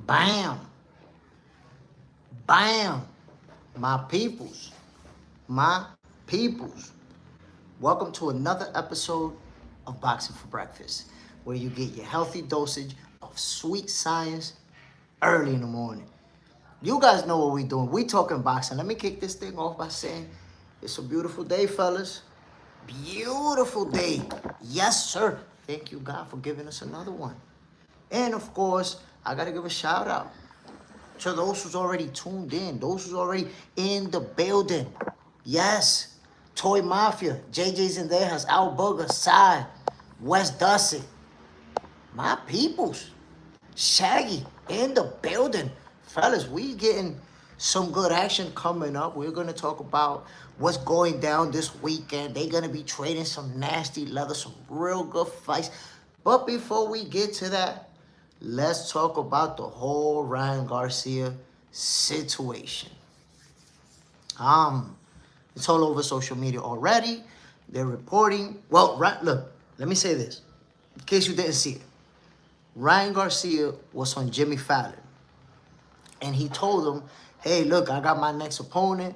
Bam. Bam. My peoples. My peoples. Welcome to another episode of Boxing for Breakfast, where you get your healthy dosage of sweet science early in the morning. You guys know what we're doing. We talking boxing. Let me kick this thing off by saying it's a beautiful day, fellas. Beautiful day. Yes, sir. Thank you, God, for giving us another one. And, of course, I got to give a shout-out to those who's already tuned in, those who's already in the building. Yes, Toy Mafia, JJ's in there, has Al Booger, Sai, West Dusset, my peoples, Shaggy in the building. Fellas, we getting some good action coming up. We're going to talk about what's going down this weekend. They're going to be trading some nasty leather, some real good fights. But before we get to that, let's talk about the whole Ryan Garcia situation. It's all over social media already. They're reporting. Well, look, let me say this, in case you didn't see it. Ryan Garcia was on Jimmy Fallon, and he told him, hey, look, I got my next opponent.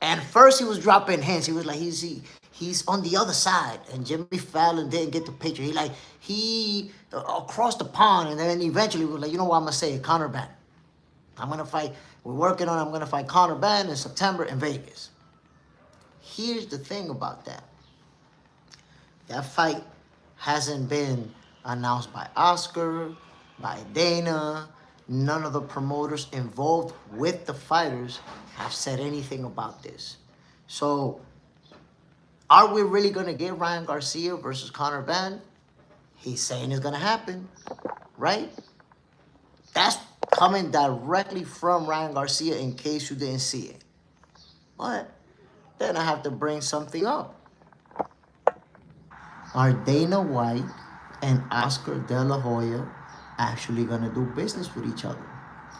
And first he was dropping hints. He was like, he's on the other side. And Jimmy Fallon didn't get the picture. He across the pond. And then eventually was like, you know what I'm going to say? Conor Benn. I'm going to fight. I'm going to fight Conor Benn in September in Vegas. Here's the thing about that. That fight hasn't been announced by Oscar, by Dana. None of the promoters involved with the fighters have said anything about this. So, are we really going to get Ryan Garcia versus Conor Benn? He's saying it's going to happen, right? That's coming directly from Ryan Garcia in case you didn't see it. But then I have to bring something up. Are Dana White and Oscar De La Hoya actually going to do business with each other?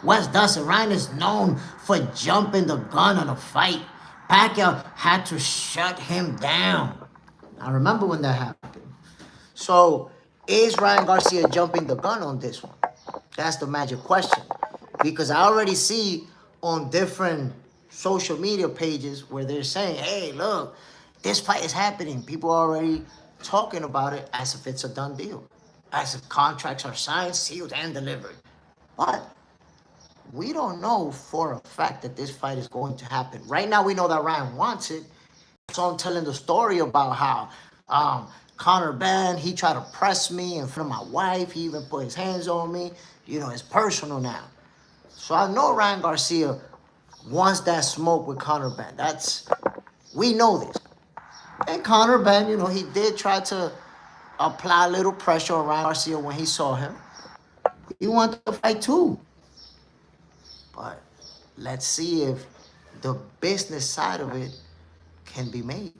West Dusset, Ryan is known for jumping the gun on a fight. Pacquiao had to shut him down. I remember when that happened. So, is Ryan Garcia jumping the gun on this one? That's the magic question. Because I already see on different social media pages where they're saying, hey, look, this fight is happening. People are already talking about it as if it's a done deal. As if contracts are signed, sealed, and delivered. But we don't know for a fact that this fight is going to happen. Right now, we know that Ryan wants it. So I'm telling the story about how Conor Benn, he tried to press me in front of my wife. He even put his hands on me. You know, it's personal now. So I know Ryan Garcia wants that smoke with Conor Benn. We know this. And Conor Benn, you know, he did try to apply a little pressure on Ryan Garcia when he saw him. He wanted to fight too. But let's see if the business side of it can be made.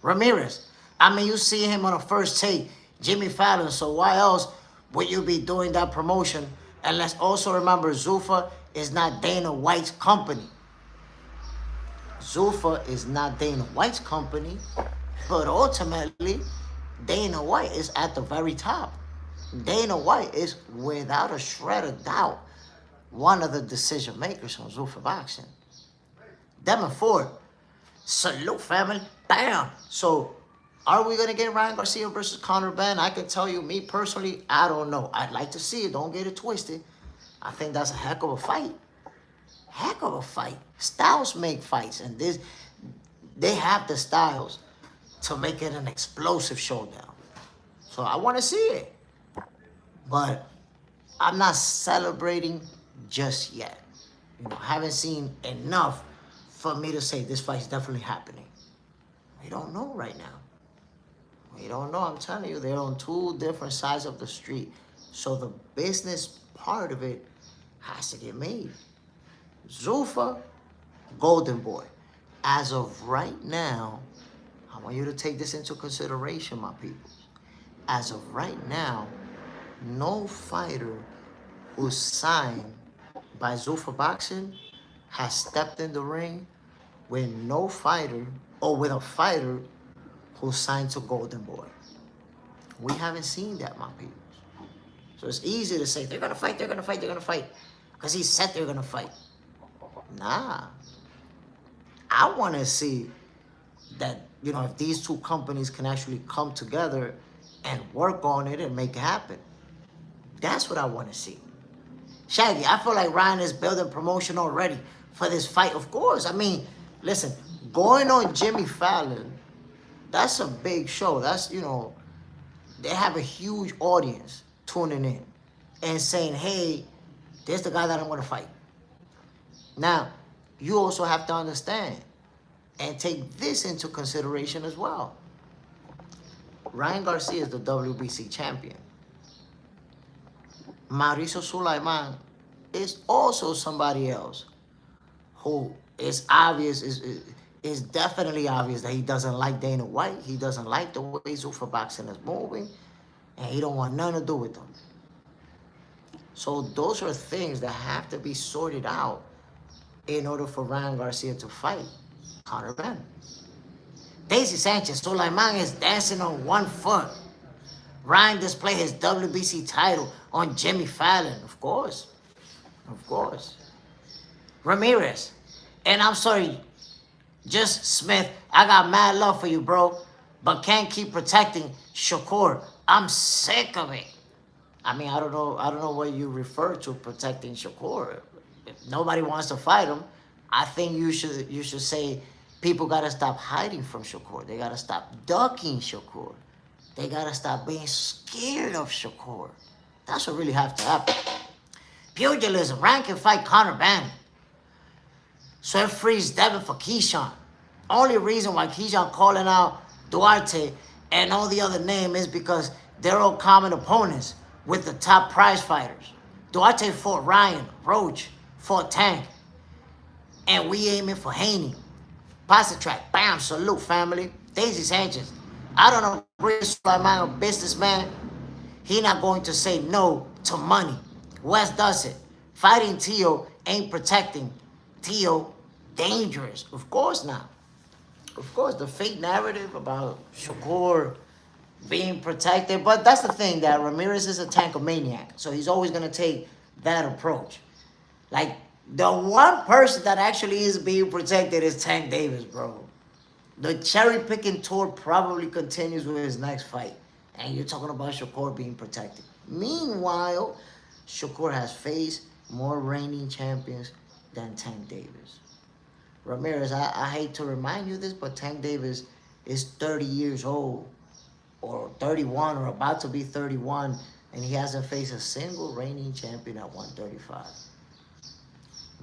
Ramirez, I mean, you see him on a first take, Jimmy Fallon, so why else would you be doing that promotion? And let's also remember, Zuffa is not Dana White's company. Zuffa is not Dana White's company, but ultimately, Dana White is at the very top. Dana White is, without a shred of doubt, one of the decision makers on Zuffa Boxing. Devin Ford, salute, family. Bam. So, are we going to get Ryan Garcia versus Conor Benn? I can tell you, me personally, I don't know. I'd like to see it. Don't get it twisted. I think that's a heck of a fight. Heck of a fight. Styles make fights, and they have the styles to make it an explosive showdown. So I want to see it. But I'm not celebrating just yet. You know, I haven't seen enough for me to say this fight's definitely happening. We don't know right now. We don't know. I'm telling you, they're on two different sides of the street. So the business part of it has to get made. Zuffa, Golden Boy. As of right now, I want you to take this into consideration, my people. As of right now, no fighter who's signed by Zuffa Boxing has stepped in the ring with no fighter or with a fighter who's signed to Golden Boy. We haven't seen that, my people. So it's easy to say, they're going to fight, they're going to fight, they're going to fight. Because he said they're going to fight. Nah. I want to see that, you know, if these two companies can actually come together and work on it and make it happen. That's what I want to see. Shaggy, I feel like Ryan is building promotion already for this fight. Of course. I mean, listen, going on Jimmy Fallon, that's a big show. That's, you know, they have a huge audience tuning in and saying, hey, there's the guy that I'm going to fight. Now, you also have to understand and take this into consideration as well. Ryan Garcia is the WBC champion. Mauricio Sulaiman is also somebody else who is obvious, is definitely obvious that he doesn't like Dana White. He doesn't like the way Zuffa Boxing is moving, and he don't want nothing to do with them. So those are things that have to be sorted out in order for Ryan Garcia to fight Conor Benn. Daisy Sanchez, Sulaiman is dancing on one foot. Ryan displayed his WBC title on Jimmy Fallon. Of course. Of course. Ramirez. And I'm sorry, just Smith, I got mad love for you, bro, but can't keep protecting Shakur. I'm sick of it. I mean, I don't know what you refer to protecting Shakur. If nobody wants to fight him, I think you should say people gotta stop hiding from Shakur. They gotta stop ducking Shakur. They gotta stop being scared of Shakur. That's what really has to happen. Pugilism. Ryan can fight Conor Benn. So it frees Devin for Keyshawn. Only reason why Keyshawn calling out Duarte and all the other names is because they're all common opponents with the top prize fighters. Duarte fought Ryan. Roach fought Tank. And we aiming for Haney. Pasta track. Bam. Salute, family. Daisy Sanchez. I don't agree with Sulaiman, a businessman. He not going to say no to money. West does it. Fighting Tio ain't protecting. Tio dangerous. Of course not. Of course, the fake narrative about Shakur being protected. But that's the thing, that Ramirez is a tankomaniac. So he's always going to take that approach. Like, the one person that actually is being protected is Tank Davis, bro. The cherry-picking tour probably continues with his next fight. And you're talking about Shakur being protected. Meanwhile, Shakur has faced more reigning champions than Tank Davis. Ramirez, I hate to remind you this, but Tank Davis is 30 years old, or 31, or about to be 31, and he hasn't faced a single reigning champion at 135.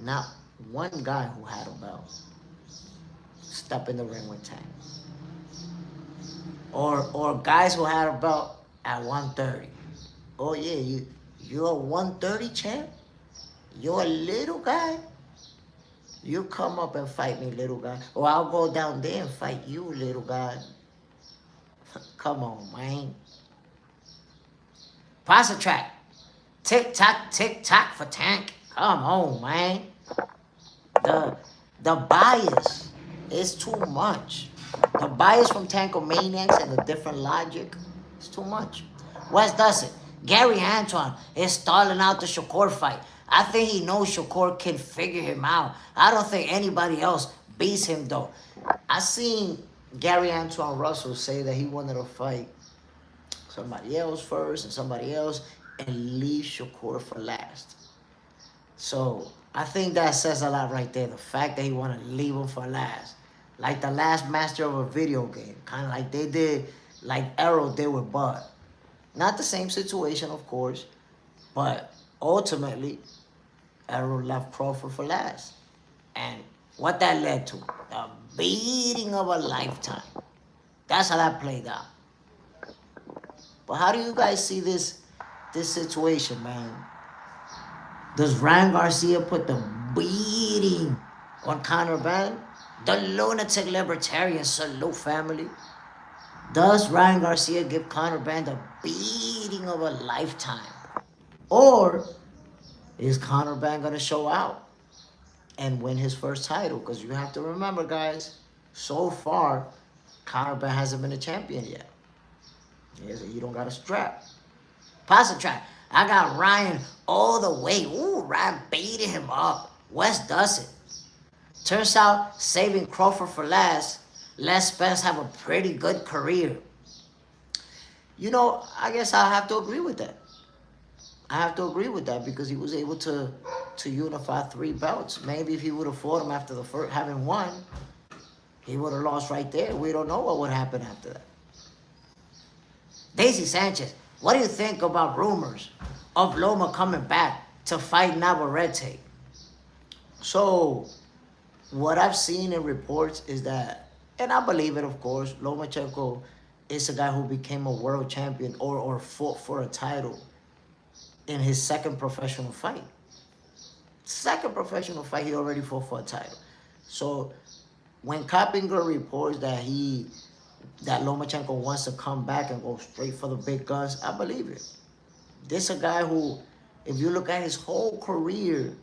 Not one guy who had a belt step in the ring with Tank. Or guys who had a belt at 130. Oh yeah, you're a 130 champ? You're a little guy? You come up and fight me, little guy. Or I'll go down there and fight you, little guy. Come on, man. Pasta track. Tick-tock for Tank. Come on, man. The bias is too much. The bias from Tankomaniacs and the different logic is too much. West does it. Gary Antoine is stalling out the Shakur fight. I think he knows Shakur can figure him out. I don't think anybody else beats him, though. I seen Gary Antoine Russell say that he wanted to fight somebody else first and somebody else and leave Shakur for last. So I think that says a lot right there. The fact that he wanted to leave him for last. Like the last master of a video game. Kind of like they did, like Arrow did with Bud. Not the same situation, of course. But ultimately, Arrow left Crawford for last. And what that led to? The beating of a lifetime. That's how that played out. But how do you guys see this situation, man? Does Ryan Garcia put the beating on Conor Benn? The lunatic libertarian, salute, family. Does Ryan Garcia give Conor Benn the beating of a lifetime? Or is Conor Benn going to show out and win his first title? Because you have to remember, guys, so far, Conor Benn hasn't been a champion yet. You don't got a strap. Pasta track. I got Ryan all the way. Ooh, Ryan beating him up. West does it. Turns out, saving Crawford for last, let Spence have a pretty good career. You know, I guess I have to agree with that. I have to agree with that because he was able to unify 3 belts. Maybe if he would have fought him after the first, having won, he would have lost right there. We don't know what would happen after that. Daisy Sanchez, what do you think about rumors of Loma coming back to fight Navarrete? So, what I've seen in reports is that, and I believe it, of course, Lomachenko is a guy who became a world champion or fought for a title in his second professional fight. Second professional fight, he already fought for a title. So, when Coppinger reports that Lomachenko wants to come back and go straight for the big guns, I believe it. This is a guy who, if you look at his whole career,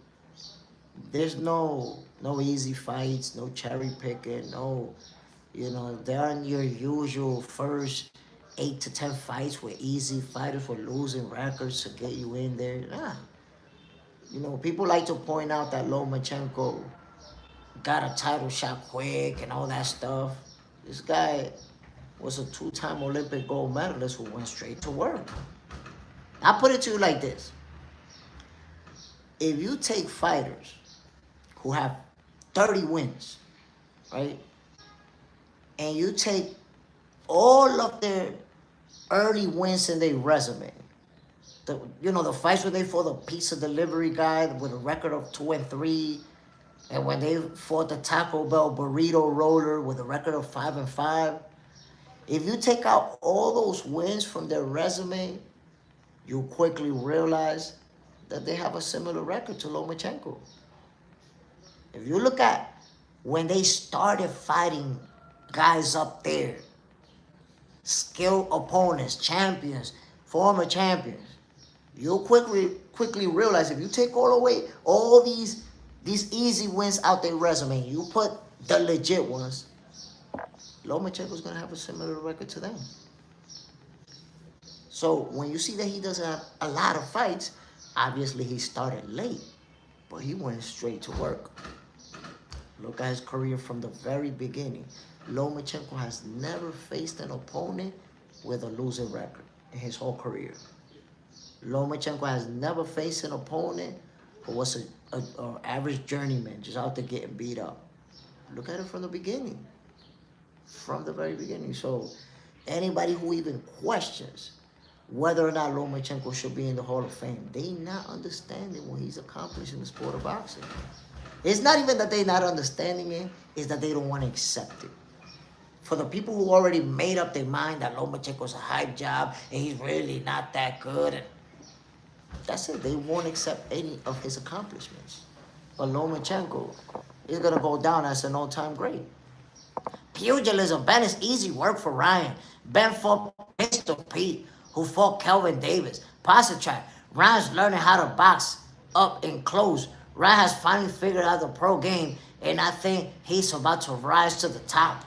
there's no easy fights, no cherry picking, no, they aren't your usual first 8 to 10 fights with easy fighters with losing records to get you in there. Nah. People like to point out that Lomachenko got a title shot quick and all that stuff. This guy was a 2-time Olympic gold medalist who went straight to work. I'll put it to you like this. If you take fighters who have 30 wins, right, and you take all of their early wins in their resume, the fights where they fought the pizza delivery guy with a record of 2-3, and when they fought the Taco Bell burrito roller with a record of 5-5, if you take out all those wins from their resume, you quickly realize that they have a similar record to Lomachenko. If you look at when they started fighting guys up there, skilled opponents, champions, former champions, you'll quickly realize if you take all away all these easy wins out their resume, you put the legit ones, Lomachenko's going to have a similar record to them. So when you see that he doesn't have a lot of fights, obviously he started late, but he went straight to work. Look at his career from the very beginning. Lomachenko has never faced an opponent with a losing record in his whole career. Lomachenko has never faced an opponent who was an average journeyman, just out there getting beat up. Look at it from the beginning. From the very beginning. So anybody who even questions whether or not Lomachenko should be in the Hall of Fame, they not understanding what he's accomplished in the sport of boxing. It's not even that they're not understanding it, it's that they don't want to accept it. For the people who already made up their mind that Lomachenko's a hype job and he's really not that good, and that's it. They won't accept any of his accomplishments. But Lomachenko is going to go down as an all-time great. Pugilism. Ben is easy work for Ryan. Ben fought Pistol Pete, who fought Kelvin Davis. Positron. Ryan's learning how to box up and close. Ryan has finally figured out the pro game, and I think he's about to rise to the top.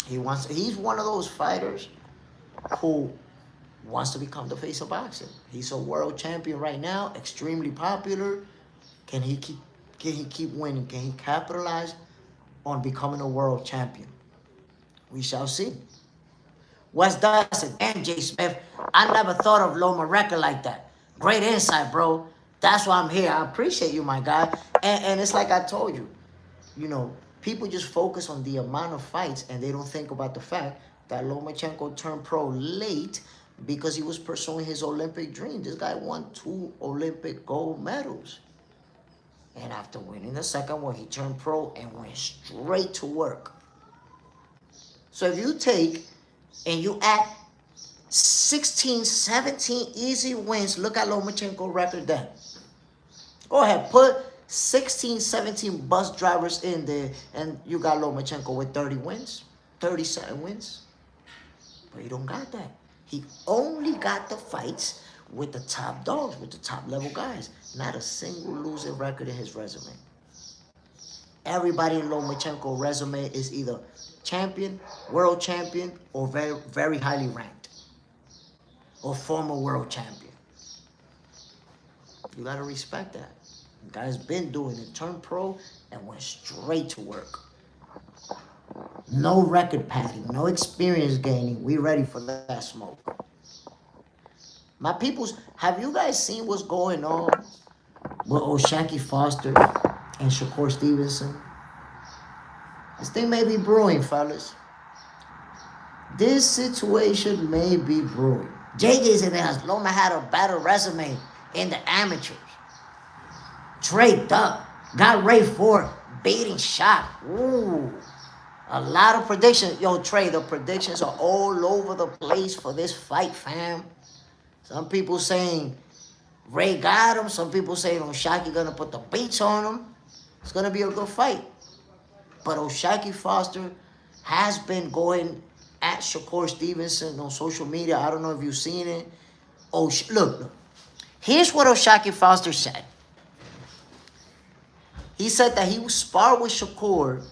He's one of those fighters who wants to become the face of boxing. He's a world champion right now, extremely popular. Can he keep winning? Can he capitalize on becoming a world champion? We shall see. West does it. And Jay Smith, I never thought of Loma record like that. Great insight, bro. That's why I'm here. I appreciate you, my guy. And it's like I told you, people just focus on the amount of fights and they don't think about the fact that Lomachenko turned pro late because he was pursuing his Olympic dream. This guy won 2 Olympic gold medals. And after winning the second one, he turned pro and went straight to work. So if you take and you add 16, 17 easy wins, look at Lomachenko's record then. Go ahead, put 16, 17 bus drivers in there, and you got Lomachenko with 30 wins, 37 wins. But he don't got that. He only got the fights with the top dogs, with the top level guys. Not a single losing record in his resume. Everybody in Lomachenko's resume is either champion, world champion, or very, very highly ranked, or former world champion. You gotta respect that. The guy's been doing it, turned pro, and went straight to work. No record padding, no experience gaining. We ready for that smoke. My peoples, have you guys seen what's going on with O'Shaquie Foster and Shakur Stevenson? This thing may be brewing, fellas. This situation may be brewing. JJ's in there. Loma had a better resume in the amateurs. Trey Duck got Ray Ford beating Shaq. Ooh. A lot of predictions. Yo, Trey, the predictions are all over the place for this fight, fam. Some people saying Ray got him. Some people saying O'Shaquie gonna put the beats on him. It's gonna be a good fight. But O'Shaquie Foster has been going at Shakur Stevenson on social media. I don't know if you've seen it. Look. Here's what O'Shaquie Foster said. He said that he sparred with Shakur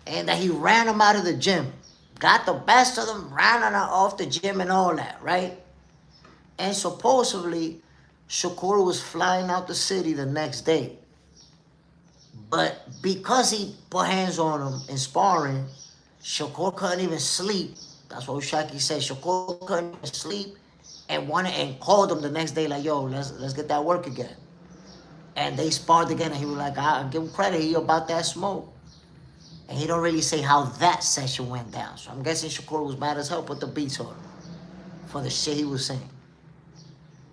and that he ran him out of the gym. Got the best of them, ran him off the gym and all that, right? And supposedly, Shakur was flying out the city the next day. But because he put hands on him in sparring, Shakur couldn't even sleep. That's what O'Shaquie said. Shakur couldn't even sleep and called him the next day like, yo, let's get that work again. And they sparred again, and he was like, I'll give him credit, he about that smoke. And he don't really say how that session went down. So I'm guessing Shakur was mad as hell, put the beats on him for the shit he was saying.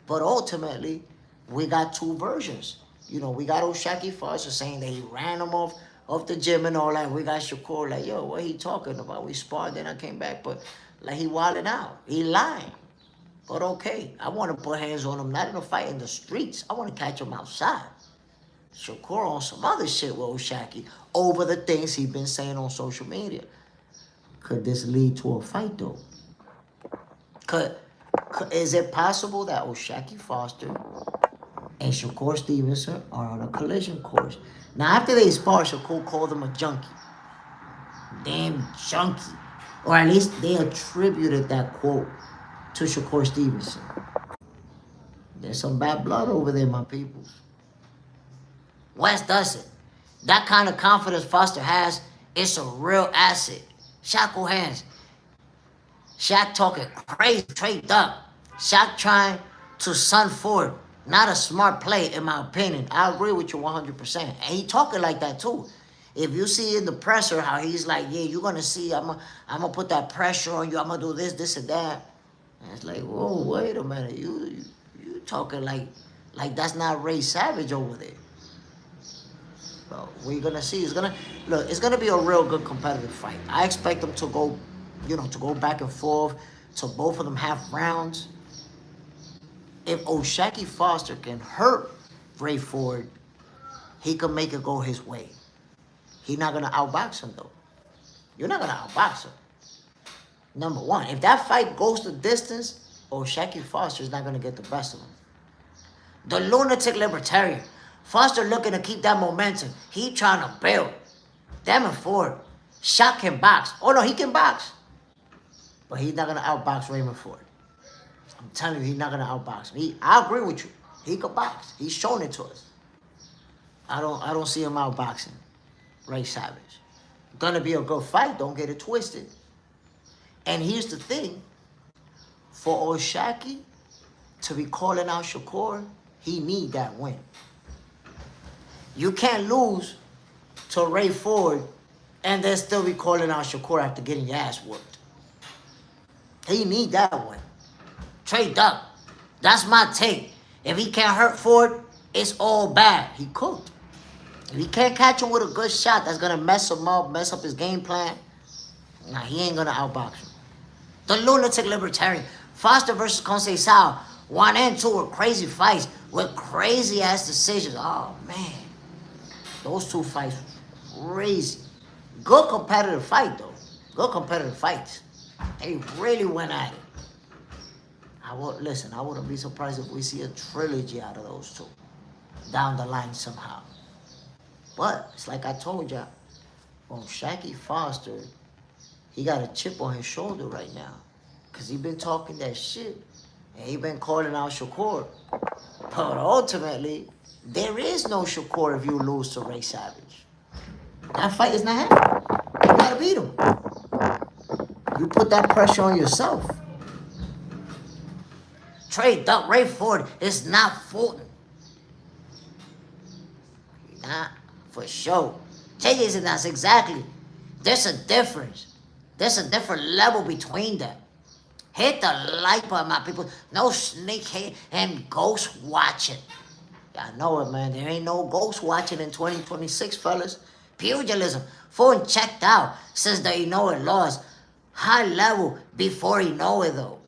But ultimately, we got two versions. You know, we got O'Shaquie Foster saying that he ran him off the gym and all that. We got Shakur like, yo, what he talking about? We sparred, then I came back, but like he wilding out. He lying. But okay, I want to put hands on him, not in a fight in the streets. I want to catch him outside. Shakur on some other shit with O'Shaquie over the things he's been saying on social media. Could this lead to a fight, though? Is it possible that O'Shaquie Foster and Shakur Stevenson are on a collision course? Now, after they sparred, Shakur called him a junkie. Damn junkie. Or at least they attributed that quote to Shakur Stevenson. There's some bad blood over there, my people. West does it. That kind of confidence Foster has, it's a real asset. Shaq hands. Shaq talking crazy, trade up. Shaq trying to sun forward. Not a smart play, in my opinion. I agree with you 100%. And he talking like that, too. If you see in the presser how he's like, yeah, you're going to see, I'm gonna put that pressure on you. I'm going to do this, and that. And it's like, whoa, wait a minute. You talking like that's not Ray Savage over there. So we're going to see. It's going to be a real good competitive fight. I expect them to go back and forth, to both of them have rounds. If O'Shaquie Foster can hurt Ray Ford, he can make it go his way. He's not going to outbox him, though. You're not going to outbox him. Number one, if that fight goes the distance, O'Shaquie Foster is not going to get the best of him. The lunatic libertarian. Foster looking to keep that momentum. He trying to build. Damn Ford. Shaq can box. Oh, no, he can box. But he's not going to outbox Raymond Ford. I'm telling you, he's not going to outbox him. I agree with you. He could box. He's shown it to us. I don't see him outboxing Ray Savage. Gonna be a good fight. Don't get it twisted. And here's the thing. For O'Shaquie to be calling out Shakur, he need that win. You can't lose to Ray Ford and then still be calling out Shakur after getting your ass whooped. He need that win. Trade up. That's my take. If he can't hurt Ford, it's all bad. He cooked. If he can't catch him with a good shot that's going to mess him up, mess up his game plan, nah, he ain't going to outbox him. The lunatic libertarian. Foster versus Conceição. 1 and 2 were crazy fights with crazy-ass decisions. Oh, man. Those two fights were crazy. Good competitive fight, though. Good competitive fights. They really went at it. I wouldn't be surprised if we see a trilogy out of those two down the line somehow. But it's like I told y'all, O'Shaquie Foster, he got a chip on his shoulder right now because he been talking that shit and he been calling out Shakur. But ultimately, There is no Shakur if you lose to Ray Savage. That fight is not happening. You gotta beat him. You put that pressure on yourself. Trey Duck, Ray Ford is not Fulton. Not for sure. JJ said that's exactly. There's a difference. There's a different level between them. Hit the like button, my people. No sneakhead and ghost watching. I know it, man. There ain't no ghost watching in 2026, fellas. Pugilism. Fulton checked out since the Inoue lost. High level before Inoue, though.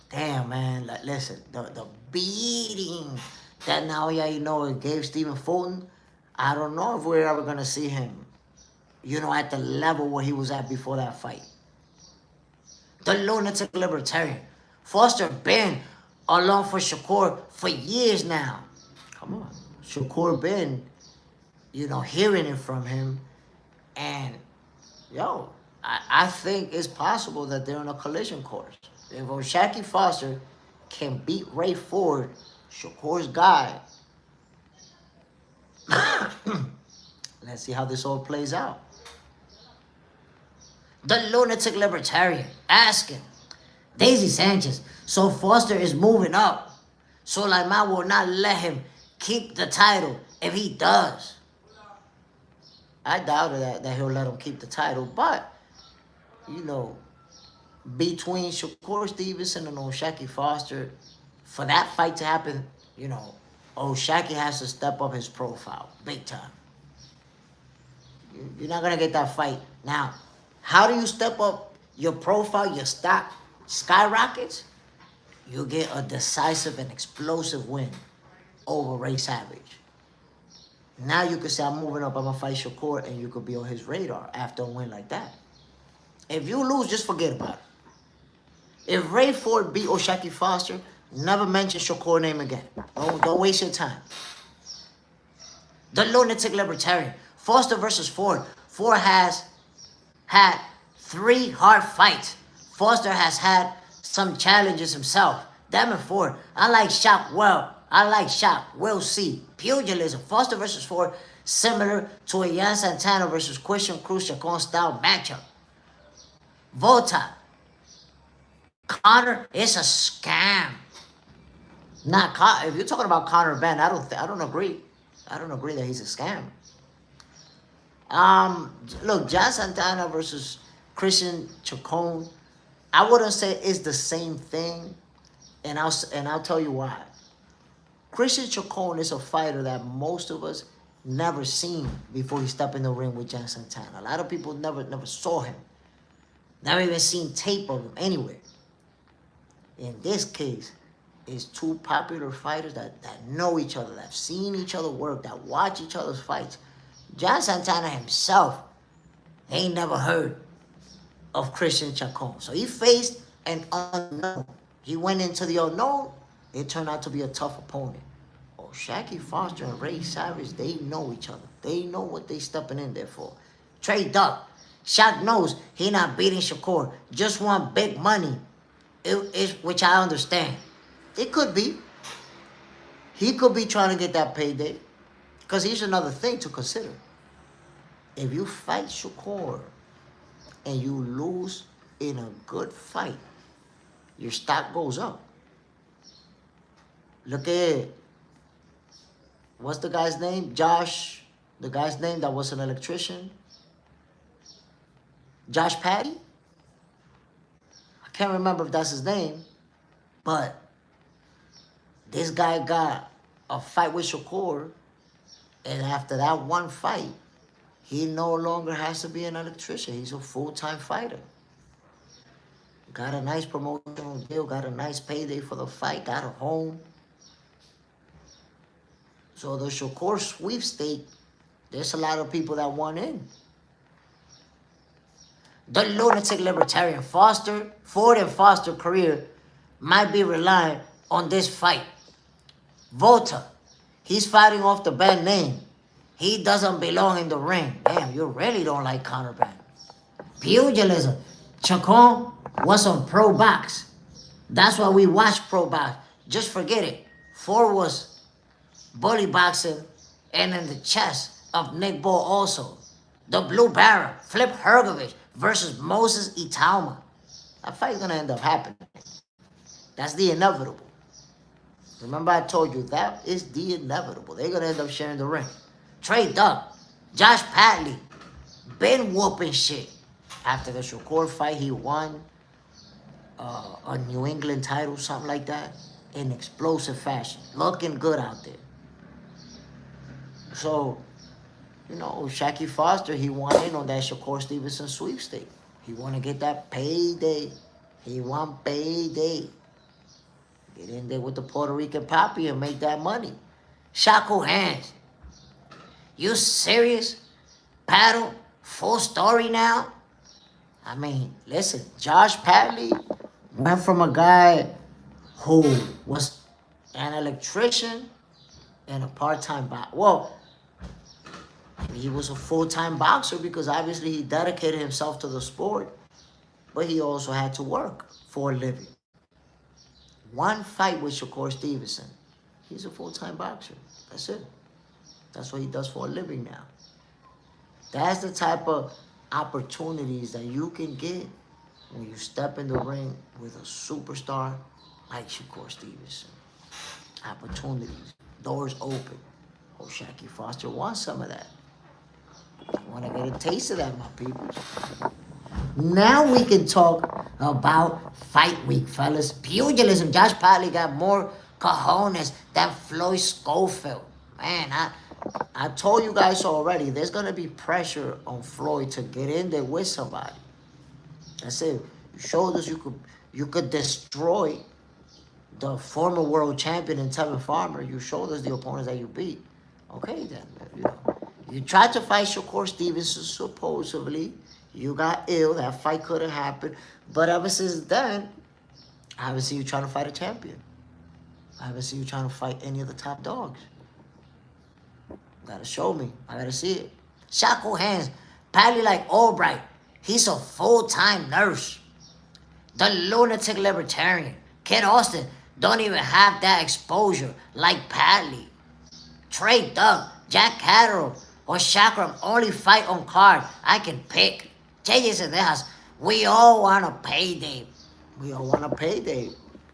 Damn, man. Like, listen, the beating that Naoya Inoue gave Stephen Fulton, I don't know if we're ever going to see him, at the level where he was at before that fight. The lunatic libertarian. Foster Benn along for Shakur for years now. Come on. Shakur Benn, hearing it from him. And, I think it's possible that they're on a collision course. If O'Shaquie Foster can beat Ray Ford, Shakur's guy, let's see how this all plays out. The lunatic libertarian asking, Daisy Sanchez, so Foster is moving up. Sulaiman will not let him keep the title if he does. I doubt that he'll let him keep the title, but, between Shakur Stevenson and O'Shaquie Foster, for that fight to happen, O'Shaquie has to step up his profile big time. You're not going to get that fight. Now, how do you step up your profile, your stock skyrockets? You get a decisive and explosive win over Ray Savage. Now you could say, I'm moving up, I'm going to fight Shakur, and you could be on his radar after a win like that. If you lose, just forget about it. If Ray Ford beat O'Shaquie Foster, never mention Shakur's name again. Don't waste your time. The lunatic libertarian. Foster versus Ford. Ford has had 3 hard fights. Foster has had some challenges himself. Damn it, Ford. I like Shaq well. We'll see. Pugilism. Foster versus Ford, similar to a Yan Santana versus Christian Cruz Chacon style matchup. Volta. Conor is a scam. If you're talking about Conor Benn, I don't agree. I don't agree that he's a scam. Look, John Santana versus Christian Chacon, I wouldn't say it's the same thing, and I'll tell you why. Christian Chacon is a fighter that most of us never seen before he stepped in the ring with John Santana. A lot of people never saw him, never even seen tape of him anywhere. In this case, it's 2 popular fighters that know each other, that have seen each other work, that watch each other's fights. John Santana himself ain't never heard of Christian Chacon. So he faced an unknown. He went into the unknown. It turned out to be a tough opponent. O'Shaquie Foster and Ray Savage, they know each other. They know what they stepping in there for. Trey Duck. Shaq knows he not beating Shakur. Just want big money. Which I understand. It could be. He could be trying to get that payday. Because here's another thing to consider. If you fight Shakur and you lose in a good fight, your stock goes up. Look at, what's the guy's name? Josh, the guy's name that was an electrician. Josh Patty? I can't remember if that's his name, but this guy got a fight with Shakur, and after that one fight, he no longer has to be an electrician. He's a full-time fighter. Got a nice promotional deal, got a nice payday for the fight, got a home. So the Shakur sweepstake, there's a lot of people that want in. The lunatic libertarian Ford and Foster career might be relying on this fight. Volta, he's fighting off the Benn name. He doesn't belong in the ring. Damn, you really don't like Conor Benn. Pugilism, Chacon was on Pro Box. That's why we watch Pro Box. Just forget it. Ford was bully boxing, and in the chest of Nick Bull also. The Blue Baron, Flip Hergovich versus Moses Itauma. That fight's gonna end up happening. That's the inevitable. Remember I told you, that is the inevitable. They're gonna end up sharing the ring. Trey Duck, Josh Padley, been whooping shit. After the Shakur fight, he won a New England title, something like that, in explosive fashion. Looking good out there. So, you know, Shaqie Foster, he won in on that Shakur Stevenson sweepstake. He want to get that payday. He want payday. Get in there with the Puerto Rican poppy and make that money. Shackle hands. You serious? Paddle? Full story now? I mean, listen, Josh Padley went from a guy who was an electrician and a part-time boxer. Well, he was a full-time boxer because obviously he dedicated himself to the sport, but he also had to work for a living. One fight with Shakur Stevenson, he's a full-time boxer. That's it. That's what he does for a living now. That's the type of opportunities that you can get when you step in the ring with a superstar like Shakur Stevenson. Opportunities, doors open. Oh, Shaqie Foster wants some of that. You want to get a taste of that, my people. Now we can talk about fight week, fellas. Pugilism. Josh Padley got more cojones than Floyd Schofield. Man, I told you guys already, there's going to be pressure on Floyd to get in there with somebody. That's it. You showed us you could destroy the former world champion in Tevin Farmer. You showed us the opponents that you beat. Okay, then. You tried to fight Shakur Stevenson, supposedly. You got ill. That fight could have happened. But ever since then, I haven't seen you trying to fight a champion. I haven't seen you trying to fight any of the top dogs. Gotta show me. I gotta see it. Shackle hands. Padley like Albright. He's a full-time nurse. The lunatic libertarian. Kid Austin don't even have that exposure like Padley. Trey Doug, Jack Catterall, or Chakram only fight on card. I can pick. JJ Cedejas, we all want a payday. We all want a payday.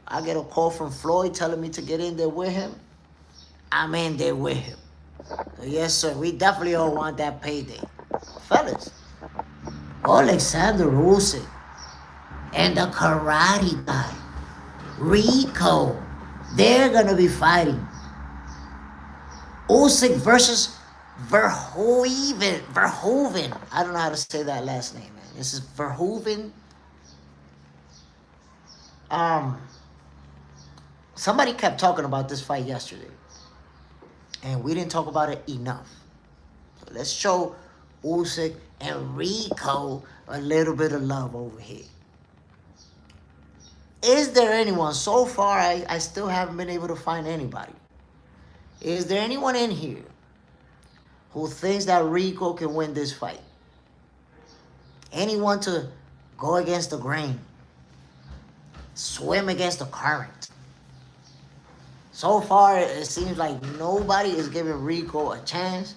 I get a call from Floyd telling me to get in there with him. I'm in there with him. So yes, sir, we definitely all want that payday. Fellas, Alexander Usyk and the karate guy, Rico, they're going to be fighting. Usyk versus Verhoeven. I don't know how to say that last name, man. This is Verhoeven. Somebody kept talking about this fight yesterday, and we didn't talk about it enough. So let's show Usyk and Rico a little bit of love over here. Is there anyone, so far I still haven't been able to find anybody. Is there anyone in here who thinks that Rico can win this fight? Anyone to go against the grain? Swim against the current? So far, it seems like nobody is giving Rico a chance.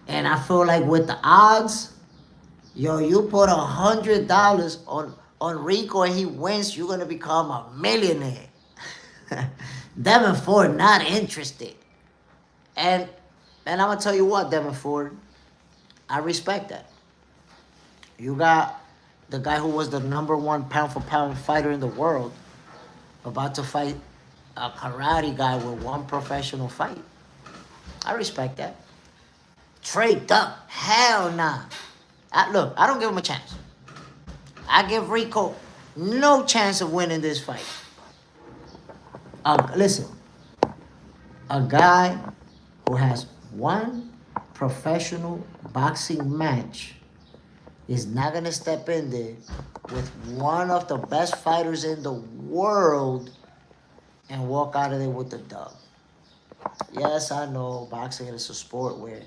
And I feel like with the odds, you put $100 on Rico and he wins, you're going to become a millionaire. Devin Ford not interested. And I'm going to tell you what, Devin Ford, I respect that. You got the guy who was the #1 pound-for-pound fighter in the world about to fight a karate guy with one professional fight. I respect that. Trey Duck, hell nah. Look, I don't give him a chance. I give Rico no chance of winning this fight. Listen, a guy who has one professional boxing match is not going to step in there with one of the best fighters in the world and walk out of there with the dub. Yes, I know boxing is a sport where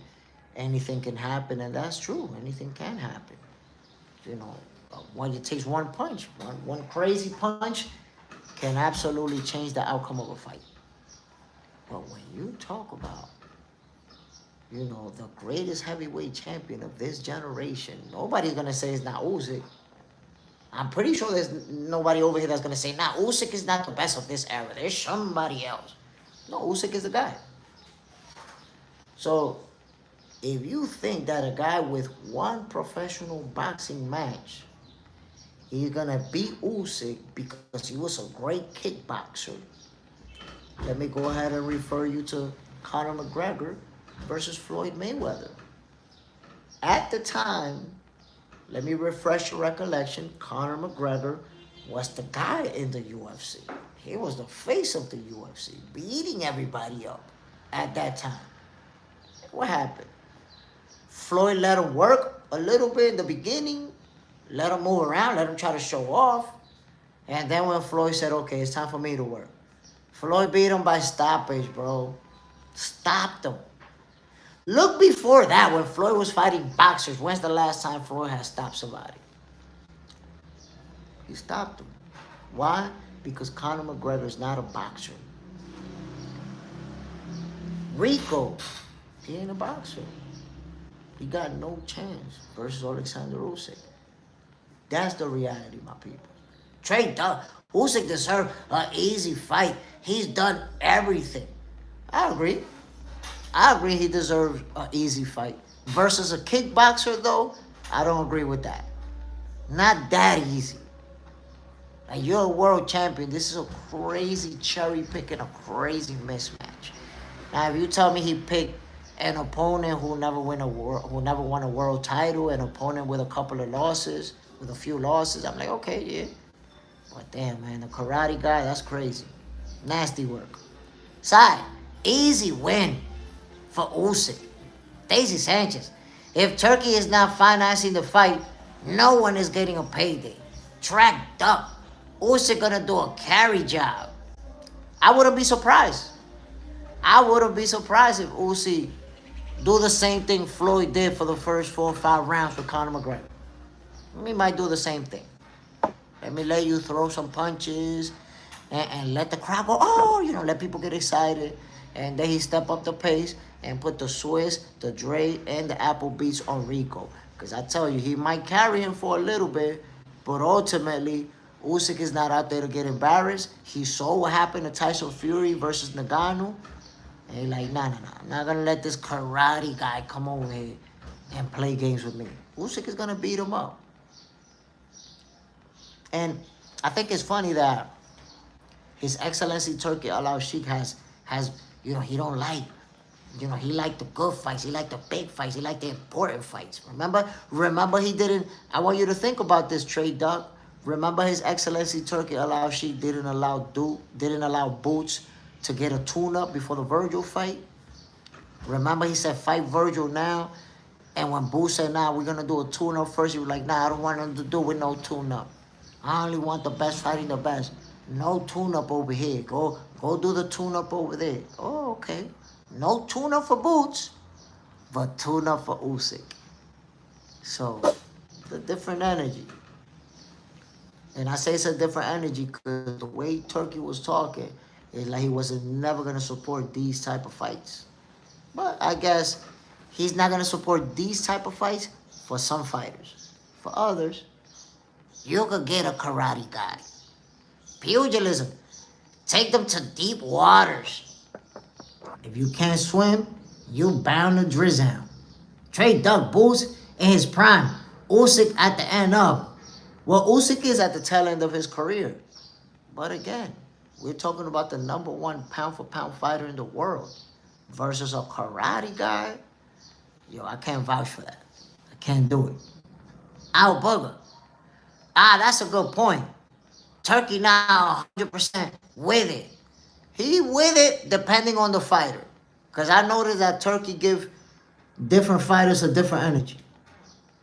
anything can happen, and that's true. Anything can happen. You know, it takes one punch. One crazy punch can absolutely change the outcome of a fight. But when you talk about, the greatest heavyweight champion of this generation, nobody's gonna say it's not Usyk. I'm pretty sure there's nobody over here that's gonna say, nah, Usyk is not the best of this era. There's somebody else. No, Usyk is the guy. So if you think that a guy with one professional boxing match, he's gonna beat Usyk because he was a great kickboxer, let me go ahead and refer you to Conor McGregor versus Floyd Mayweather. At the time, let me refresh your recollection, Conor McGregor was the guy in the UFC. He was the face of the UFC, beating everybody up at that time. What happened? Floyd let him work a little bit in the beginning, let him move around, let him try to show off. And then when Floyd said, okay, it's time for me to work, Floyd beat him by stoppage, bro. Stopped him. Look before that, when Floyd was fighting boxers, when's the last time Floyd has stopped somebody? He stopped him. Why? Because Conor McGregor is not a boxer. Rico, he ain't a boxer. He got no chance versus Alexander Usyk. That's the reality, my people. Trey Usyk deserved an easy fight. He's done everything. I agree he deserves an easy fight. Versus a kickboxer, though, I don't agree with that. Not that easy. Like, you're a world champion. This is a crazy cherry picking, a crazy mismatch. Now, if you tell me he picked an opponent who never won a world title, an opponent with a couple of losses, with a few losses, I'm like, okay, yeah. But damn, man, the karate guy, that's crazy. Nasty work. Side, easy win for Usyk. Daisy Sanchez. If Turkey is not financing the fight, no one is getting a payday. Tracked up. Usyk gonna do a carry job. I wouldn't be surprised. I wouldn't be surprised if Usyk do the same thing Floyd did for the first 4 or 5 rounds with Conor McGregor. He might do the same thing. Let me let you throw some punches and let the crowd go, oh, let people get excited. And then he step up the pace and put the Swiss, the Dre, and the Apple Beats on Rico. Because I tell you, he might carry him for a little bit, but ultimately, Usyk is not out there to get embarrassed. He saw what happened to Tyson Fury versus Ngannou. And he's like, nah. I'm not going to let this karate guy come over here and play games with me. Usyk is going to beat him up. And I think it's funny that His Excellency Turki Al-Sheikh has he don't like, he liked the good fights. He liked the big fights. He liked the important fights. Remember he didn't, I want you to think about this, Trade Duck. Remember His Excellency Turki Al-Sheikh didn't allow Boots to get a tune-up before the Virgil fight. Remember he said, fight Virgil now. And when Boots said, nah, we're going to do a tune-up first, he was like, nah, I don't want him to do with no tune-up. I only want the best fighting the best. No tune-up over here. Go do the tune-up over there. Oh, okay. No tune-up for Boots, but tune-up for Usyk. So, it's a different energy. And I say it's a different energy because the way Turkey was talking, it's like he wasn't never going to support these type of fights. But I guess he's not going to support these type of fights for some fighters. For others, you could get a karate guy. Pugilism. Take them to deep waters. If you can't swim, you bound to drizzle. Trade Doug Boots in his prime. Usyk at the end of. Well, Usyk is at the tail end of his career. But again, we're talking about the #1 pound-for-pound fighter in the world versus a karate guy. Yo, I can't vouch for that. I can't do it. Al Booger. That's a good point. Turkey now 100% with it. He with it depending on the fighter. Because I noticed that Turkey give different fighters a different energy.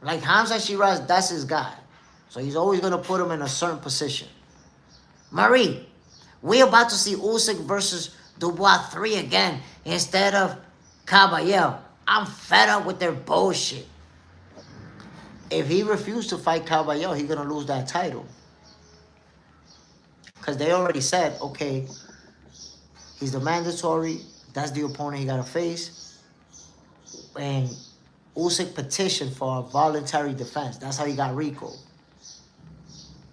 Like Hamza Shiraz, that's his guy. So he's always going to put him in a certain position. Marie, we're about to see Usyk versus Dubois 3 again instead of Caballero. I'm fed up with their bullshit. If he refused to fight Caballero, he's going to lose that title. Because they already said, okay, he's the mandatory That's the opponent he got to face. And Usyk petitioned for a voluntary defense. That's how he got RICO.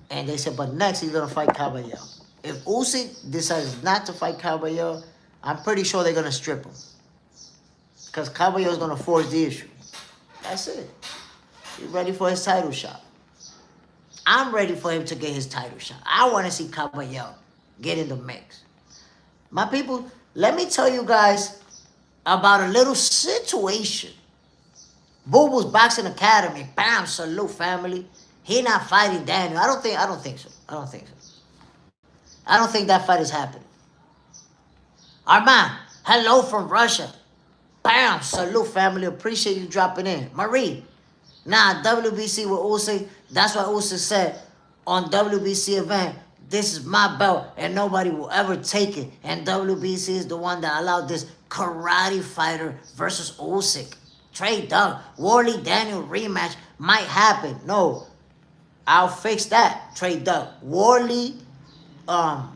And they said, but next he's going to fight Caballero. If Usyk decides not to fight Caballero, I'm pretty sure they're going to strip him. Because Caballero's going to force the issue. That's it. He's ready for his title shot. I'm ready for him to get his title shot. I want to see Caballero get in the mix. My people, let me tell you guys about a little situation. Boo Boo's Boxing Academy. Bam, salute family. He not fighting Daniel. I don't think so. I don't think that fight is happening. Armand, hello from Russia. Bam, salute family. Appreciate you dropping in. Marie, nah, WBC with Usyk. That's what Usyk said on WBC event. This is my belt and nobody will ever take it. And WBC is the one that allowed this karate fighter versus Usyk. Trey Doug, Warley Daniel rematch might happen. No, I'll fix that. Trey Doug. Warley Dubois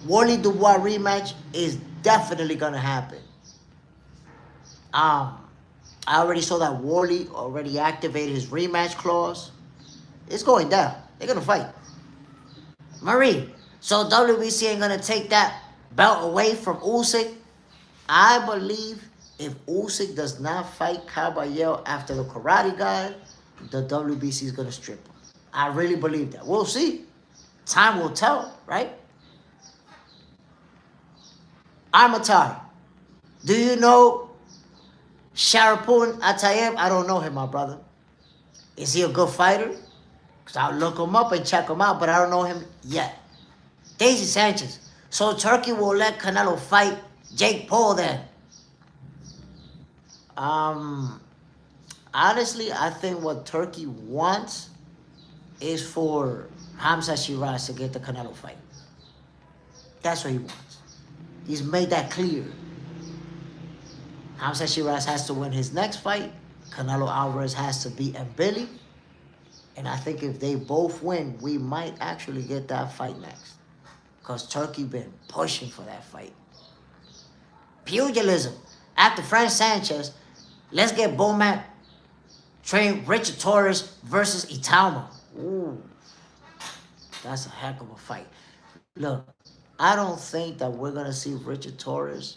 rematch is definitely gonna happen. I already saw that Warley already activated his rematch clause. It's going down. They're gonna fight. Marie, so WBC ain't gonna take that belt away from Usyk. I believe if Usyk does not fight Caballero after the karate guy, the WBC is gonna strip him. I really believe that. We'll see. Time will tell, right? Armatar, do you know Sharapun Atayeb? I don't know him, my brother. Is he a good fighter? Because I'll look him up and check him out, but I don't know him yet. Daisy Sanchez. So Turkey will let Canelo fight Jake Paul then? Honestly, I think what Turkey wants is for Hamza Shiraz to get the Canelo fight. That's what he wants. He's made that clear. Hamza Shiraz has to win his next fight. Canelo Alvarez has to beat Mbili. And I think if they both win, we might actually get that fight next. Because Turkey been pushing for that fight. Pugilism. After Frank Sanchez, let's get Bomac train Richard Torres versus Italma. Ooh, that's a heck of a fight. Look, I don't think that we're going to see Richard Torres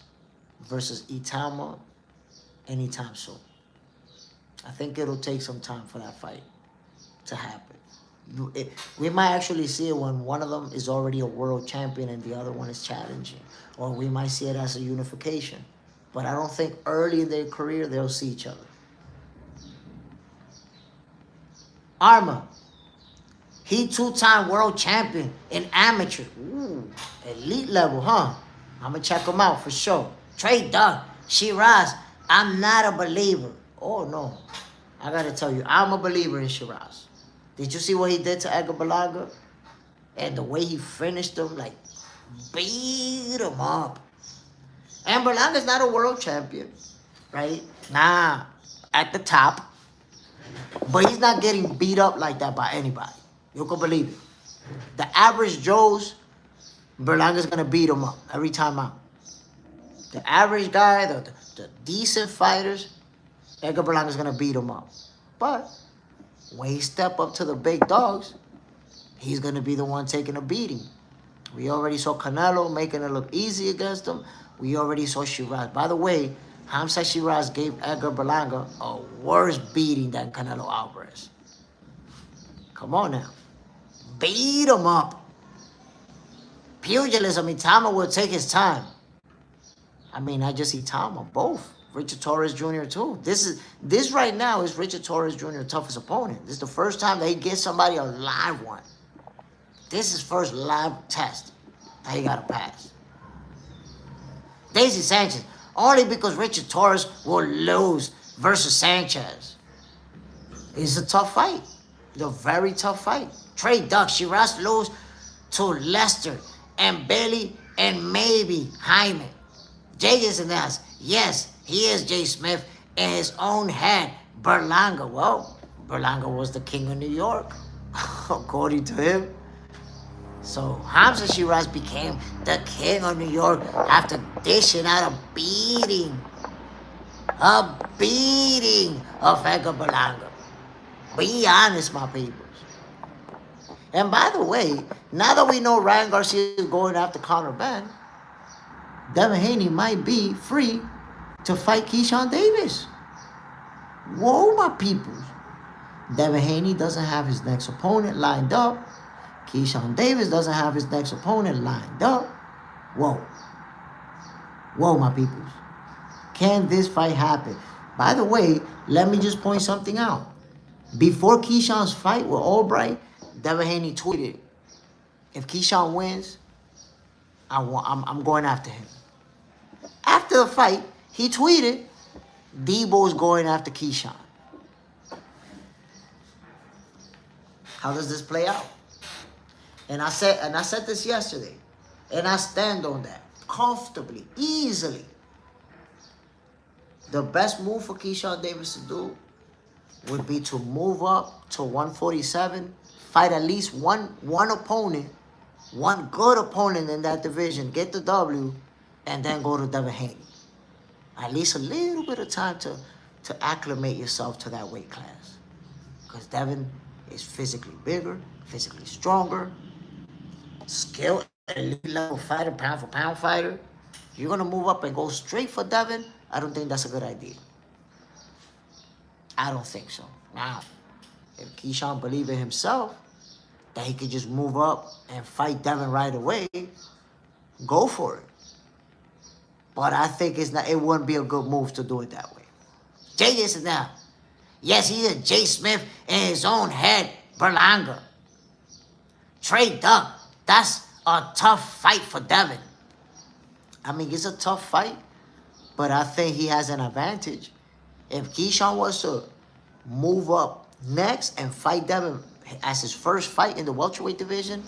versus Italma anytime soon. I think it'll take some time for that fight to happen. We might actually see it when one of them is already a world champion and the other one is challenging. Or we might see it as a unification. But I don't think early in their career they'll see each other. Arma. He two-time world champion in amateur. Ooh, elite level, huh? I'm going to check him out for sure. Trey Doug. Shiraz. I'm not a believer. Oh, no. I got to tell you, I'm a believer in Shiraz. Did you see what he did to Edgar Berlanga? And the way he finished him, like, beat him up. And Berlanga's not a world champion, right? Nah, at the top. But he's not getting beat up like that by anybody. You can believe it. The average Joes, Berlanga's going to beat him up every time out. The average guy, the decent fighters, Edgar Berlanga's going to beat him up. But when he step up to the big dogs, he's going to be the one taking a beating. We already saw Canelo making it look easy against him. We already saw Shiraz. By the way, Hamza Shiraz gave Edgar Berlanga a worse beating than Canelo Alvarez. Come on now. Beat him up. Pugilism, Itama will take his time. I mean, not just Itama, both. Richard Torres Jr. too. This right now is Richard Torres Jr.'s toughest opponent. This is the first time that he gets somebody a live one. This is first live test that he got to pass. Daisy Sanchez, only because Richard Torres will lose versus Sanchez. It's a tough fight. It's a very tough fight. Trey Duck, Shiraz lose to Lester and Bailey and maybe Hyman. Jay is announced, yes, he is Jay Smith in his own head. Berlanga, well, Berlanga was the king of New York, according to him. So Hamza Shiraz became the king of New York after dishing out a beating of Edgar Berlanga. Be honest, my peoples. And by the way, now that we know Ryan Garcia is going after Conor Benn, Devin Haney might be free to fight Keyshawn Davis. Whoa, my peoples. Devin Haney doesn't have his next opponent lined up. Keyshawn Davis doesn't have his next opponent lined up. Whoa. Whoa, my peoples. Can this fight happen? By the way, let me just point something out. Before Keyshawn's fight with Albright, Devin Haney tweeted, if Keyshawn wins, I'm going after him. After the fight, he tweeted, Debo's going after Keyshawn. How does this play out? And I said this yesterday, and I stand on that comfortably, easily. The best move for Keyshawn Davis to do would be to move up to 147, fight at least one opponent, one good opponent in that division, get the W, and then go to Devin Haney. At least a little bit of time to acclimate yourself to that weight class. Because Devin is physically bigger, physically stronger, skilled, elite level fighter, pound for pound fighter. You're going to move up and go straight for Devin? I don't think that's a good idea. I don't think so. Now, if Keyshawn believes in himself, that he could just move up and fight Devin right away, go for it. But I think it wouldn't be a good move to do it that way. Jay this is now. Yes, he is Jay Smith in his own head, Berlanga. Trey Duck, that's a tough fight for Devin. I mean, it's a tough fight, but I think he has an advantage. If Keyshawn was to move up next and fight Devin as his first fight in the welterweight division,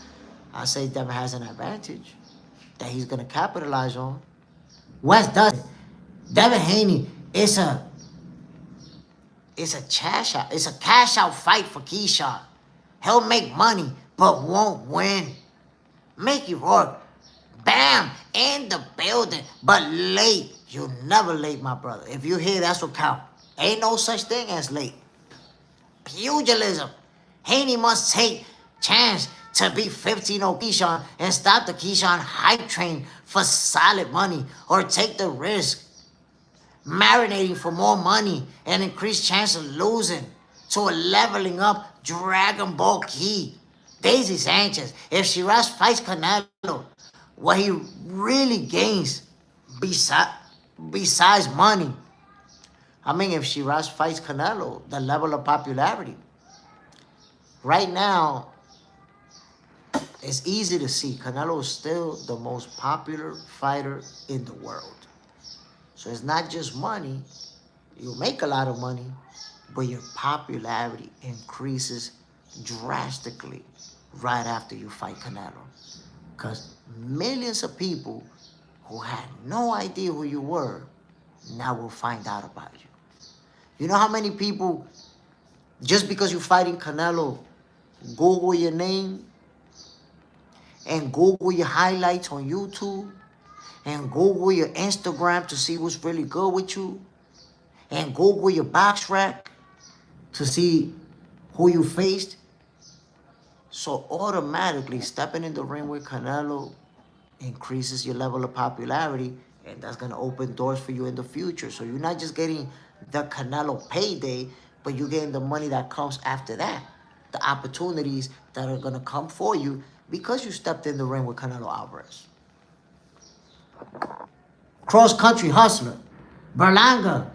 I say Devin has an advantage that he's going to capitalize on. West does it. Devin Haney is a cash out. It's a cash out fight for Keyshawn. He'll make money, but won't win. Mickey Rourke, bam, in the building, but late. You're never late, my brother. If you're here, that's what counts. Ain't no such thing as late. Pugilism. Haney must take chance to beat 15-0 Keyshawn and stop the Keyshawn hype train for solid money, or take the risk marinating for more money and increased chance of losing to a leveling up Dragon Ball key. Daisy Sanchez, if Shiraz fights Canelo, what he really gains besides money, I mean, if Shiraz fights Canelo, the level of popularity. Right now, it's easy to see Canelo is still the most popular fighter in the world. So it's not just money. You make a lot of money, but your popularity increases drastically right after you fight Canelo. Because millions of people who had no idea who you were now will find out about you. You know how many people, just because you're fighting Canelo, Google your name and Google your highlights on YouTube and Google your Instagram to see what's really good with you and Google your box rack to see who you faced? So automatically stepping in the ring with Canelo increases your level of popularity, and that's going to open doors for you in the future. So you're not just getting the Canelo payday, but you're getting the money that comes after that. The opportunities that are going to come for you because you stepped in the ring with Canelo Alvarez. Cross-country hustler, Berlanga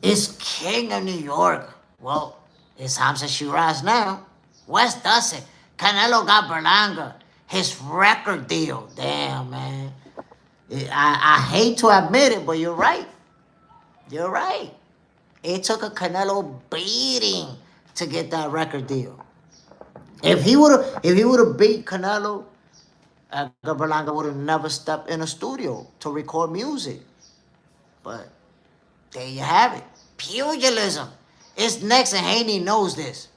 is king of New York. Well, it's Hamza Shiraz now. West does it. Canelo got Berlanga. His record deal. Damn, man. I hate to admit it, but you're right. You're right. It took a Canelo beating to get that record deal. If he would have beat Canelo, Berlanga would have never stepped in a studio to record music. But there you have it. Pugilism is next, and Haney knows this.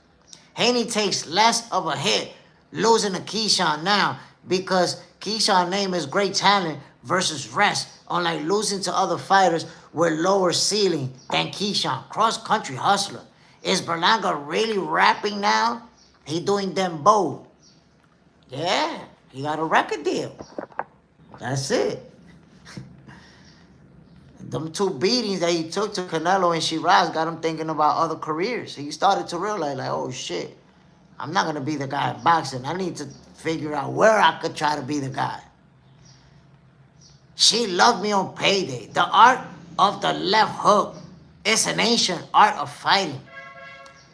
Haney takes less of a hit losing to Keyshawn now because Keyshawn's name is great talent versus rest, unlike losing to other fighters with lower ceiling than Keyshawn. Cross-country hustler. Is Berlanga really rapping now? He doing them both. Yeah, he got a record deal. That's it. Them two beatings that he took to Canelo and Shiraz got him thinking about other careers. He started to realize, like, oh shit, I'm not gonna be the guy in boxing. I need to figure out where I could try to be the guy. She loved me on payday. The art of the left hook is an ancient art of fighting.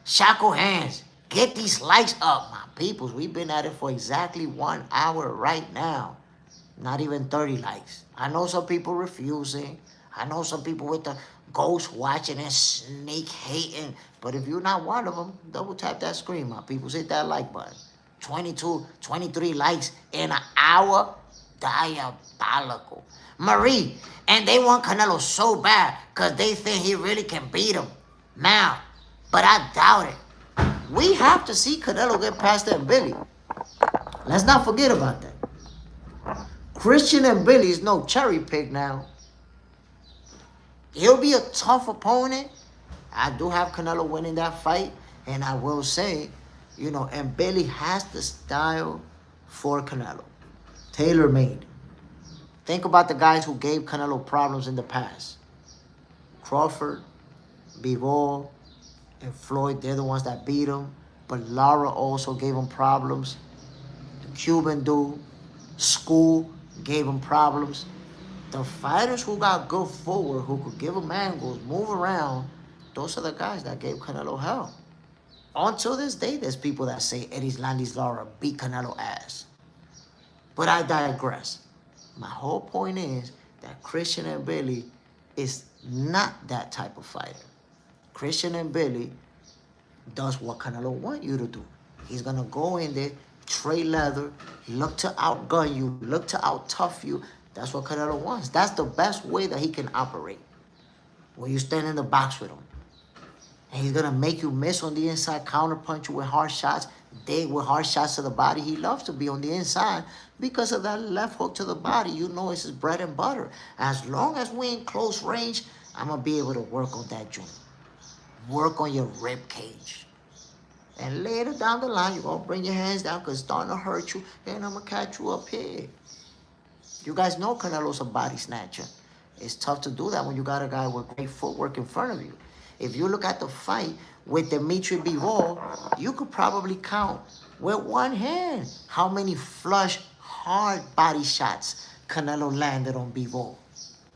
Shackle hands. Get these likes up, my peoples. We've been at it for exactly 1 hour right now. Not even 30 likes. I know some people refusing. I know some people with the ghost watching and snake hating. But if you're not one of them, double tap that screen, my peoples. Hit that like button. 22, 23 likes in an hour. Diabolical. Marie, and they want Canelo so bad because they think he really can beat him now. But I doubt it. We have to see Canelo get past that Billy. Let's not forget about that. Christian and Billy is no cherry pick now. He'll be a tough opponent. I do have Canelo winning that fight. And I will say, you know, and Billy has the style for Canelo. Tailor-made. Think about the guys who gave Canelo problems in the past. Crawford, Bivol, and Floyd, they're the ones that beat him. But Lara also gave him problems. The Cuban dude, School, gave him problems. The fighters who got good forward, who could give him angles, move around, those are the guys that gave Canelo hell. Until this day, there's people that say Eddie Landis Lara beat Canelo ass. But I digress. My whole point is that Christian and Billy is not that type of fighter. Christian and Billy does what Canelo wants you to do. He's going to go in there, trade leather, look to outgun you, look to out-tough you. That's what Canelo wants. That's the best way that he can operate. When you stand in the box with him. And he's going to make you miss on the inside, counterpunch you with hard shots, dig with hard shots to the body. He loves to be on the inside because of that left hook to the body. You know it's his bread and butter. As long as we're in close range, I'm going to be able to work on that joint. Work on your rib cage. And later down the line, you're going to bring your hands down because it's starting to hurt you. And I'm going to catch you up here. You guys know Canelo's a body snatcher. It's tough to do that when you got a guy with great footwork in front of you. If you look at the fight with Dimitri Bivol, you could probably count with one hand how many flush, hard body shots Canelo landed on Bivol.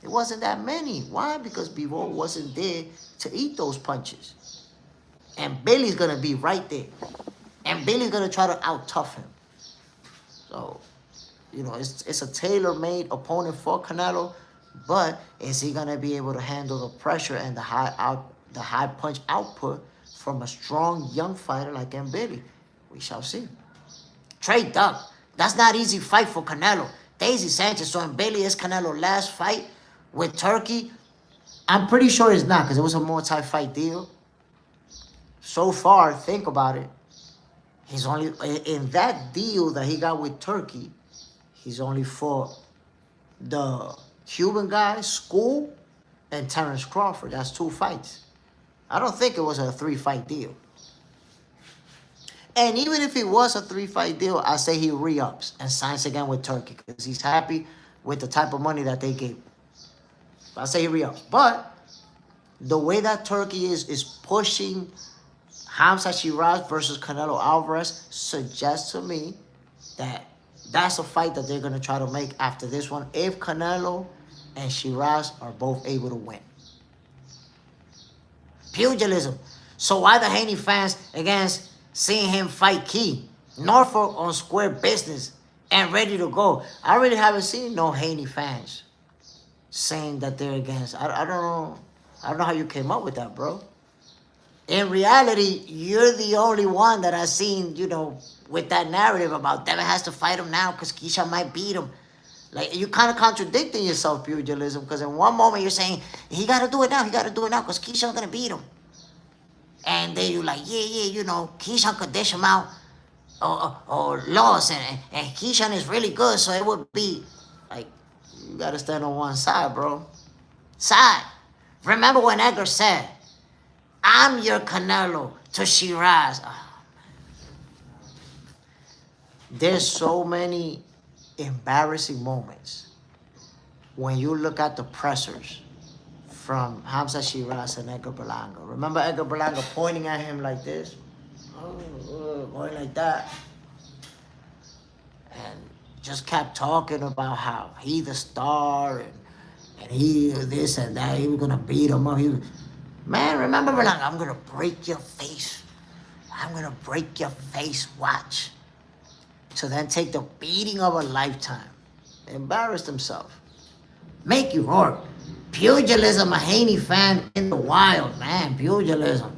It wasn't that many. Why? Because Bivol wasn't there to eat those punches. And Billy's going to be right there. And Billy's going to try to out-tough him. So, you know, it's a tailor-made opponent for Canelo. But is he going to be able to handle the pressure and the high punch output from a strong young fighter like Billy? We shall see. Trey Duck. That's not easy fight for Canelo. Daisy Sanchez. So Billy is Canelo's last fight with Turkey. I'm pretty sure it's not because it was a multi-fight deal. So far, think about it. He's only, in that deal that he got with Turkey, he's only fought the Cuban guy, School, and Terrence Crawford. That's 2 fights. I don't think it was a 3-fight deal. And even if it was a 3-fight deal, I say he re-ups and signs again with Turkey because he's happy with the type of money that they gave. I say he re-ups. But the way that Turkey is pushing Hamza Shiraz versus Canelo Alvarez suggests to me that that's a fight that they're going to try to make after this one if Canelo and Shiraz are both able to win. Pugilism. So why the Haney fans against seeing him fight Key? Norfolk on square business and ready to go. I really haven't seen no Haney fans saying that they're against. I don't know. I don't know how you came up with that, bro. In reality, you're the only one that I've seen, you know, with that narrative about Devin has to fight him now because Keisha might beat him. Like, you're kind of contradicting yourself, Pugilism, because in one moment you're saying, he got to do it now, because Keisha's going to beat him. And then you're like, yeah, you know, Keisha could dish him out. or lost, and Keyshawn is really good, so it would be like, you gotta stand on one side, bro. Side. Remember when Edgar said, I'm your Canelo to Shiraz. There's so many embarrassing moments when you look at the pressers from Hamza Shiraz and Edgar Berlanga. Remember Edgar Berlanga pointing at him like this? Going like that. And just kept talking about how he the star and he this and that. He was going to beat him up. Man, remember Berlanga, I'm going to break your face. I'm going to break your face. Watch. To then take the beating of a lifetime. Embarrassed himself. Make you roar. Pugilism, a Haney fan in the wild, man. Pugilism.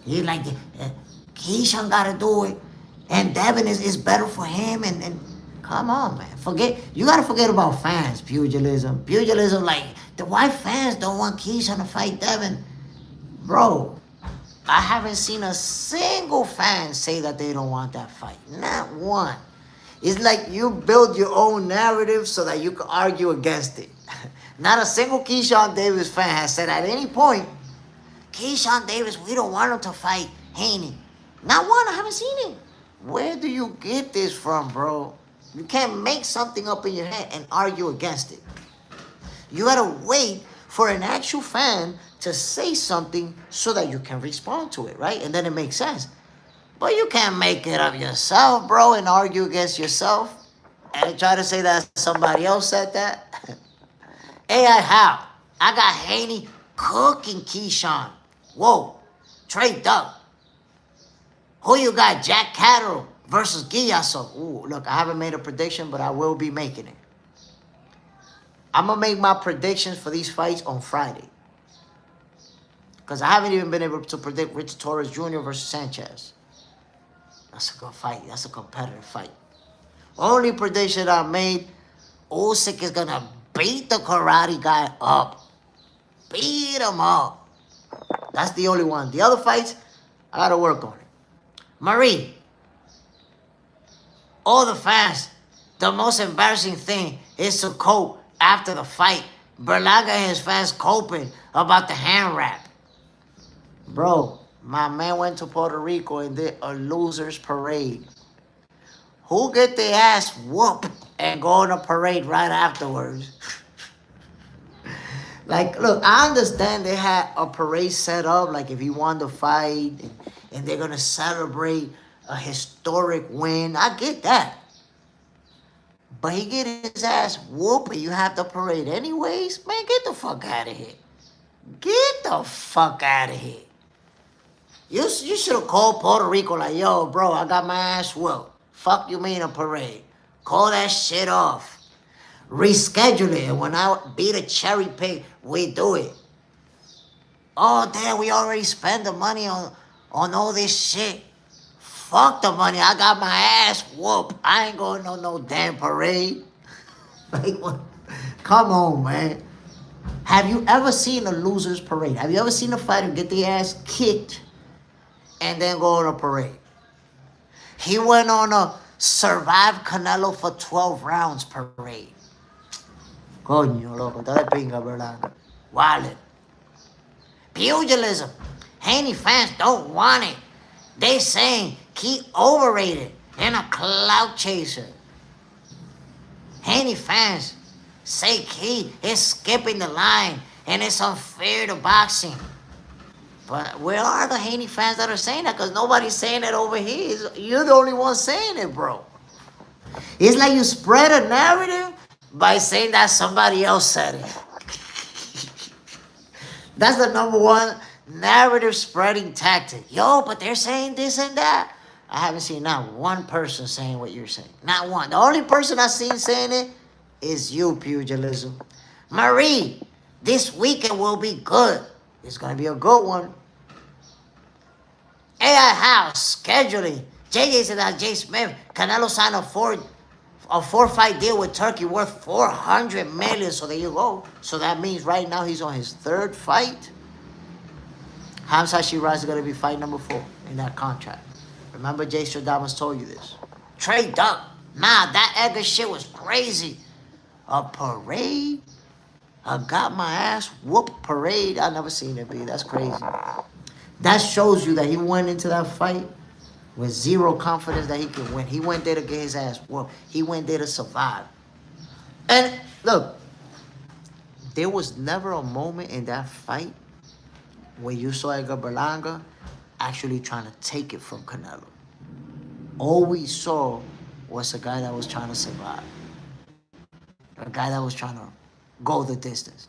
He like, Keyshawn got to do it. And Devin is better for him. And come on, man. You got to forget about fans, pugilism. Pugilism, like, the white fans don't want Keyshawn to fight Devin. Bro, I haven't seen a single fan say that they don't want that fight. Not one. It's like you build your own narrative so that you can argue against it. Not a single Keyshawn Davis fan has said at any point, Keyshawn Davis, we don't want him to fight Haney. Not one, I haven't seen it. Where do you get this from, bro? You can't make something up in your head and argue against it. You gotta wait for an actual fan to say something so that you can respond to it, right? And then it makes sense. But you can't make it up yourself, bro, and argue against yourself and try to say that somebody else said that. AI, how? I got Haney cooking Keyshawn. Whoa, Trey Duck. Who you got? Jack Catterall versus Giasso. Ooh, look, I haven't made a prediction, but I will be making it. I'm going to make my predictions for these fights on Friday. Because I haven't even been able to predict Rich Torres Jr. versus Sanchez. That's a good fight. That's a competitive fight. Only prediction I made, Usyk is going to beat the karate guy up. Beat him up. That's the only one. The other fights, I got to work on it. Marie, all the fans, the most embarrassing thing is to cope after the fight. Berlanga and his fans coping about the hand wrap. Bro, my man went to Puerto Rico and did a loser's parade. Who get their ass whooped and go on a parade right afterwards? Like, look, I understand they had a parade set up, like if he won the fight and they're going to celebrate a historic win. I get that. But he get his ass whooped and you have the parade anyways? Man, get the fuck out of here. Get the fuck out of here. You should have called Puerto Rico like, yo, bro, I got my ass whooped. Fuck you mean a parade? Call that shit off. Reschedule it. And when I beat a cherry pig, we do it. Oh, damn, we already spent the money on all this shit. Fuck the money. I got my ass whooped. I ain't going on no damn parade. Like, what? Come on, man. Have you ever seen a loser's parade? Have you ever seen a fighter get their ass kicked and then go on a parade? He went on a Survive Canelo for 12 rounds parade. Coño, loco, está de pinga, ¿verdad? Wallet. Pugilism. Haney fans don't want it. They saying Key overrated and a clout chaser. Haney fans say Key is skipping the line and it's unfair to boxing. But where are the Haney fans that are saying that? Because nobody's saying it over here. You're the only one saying it, bro. It's like you spread a narrative by saying that somebody else said it. That's the number one narrative spreading tactic. Yo, but they're saying this and that. I haven't seen not one person saying what you're saying. Not one. The only person I've seen saying it is you, Pugilism. Marie, this weekend will be good. It's going to be a good one. AI House, scheduling. JJ said that Jay Smith, Canelo signed a four-fight deal with Turkey worth $400 million. So there you go. So that means right now he's on his third fight. Hamza Shiraz is going to be fight number 4 in that contract. Remember Jay Stradamus told you this. Trade up. Nah, that Edgar shit was crazy. A parade? A got my ass whooped parade? I never seen it be. That's crazy. That shows you that he went into that fight with zero confidence that he could win. He went there to get his ass whooped. He went there to survive. And look, there was never a moment in that fight where you saw Edgar Berlanga actually trying to take it from Canelo. All we saw was a guy that was trying to survive. A guy that was trying to go the distance.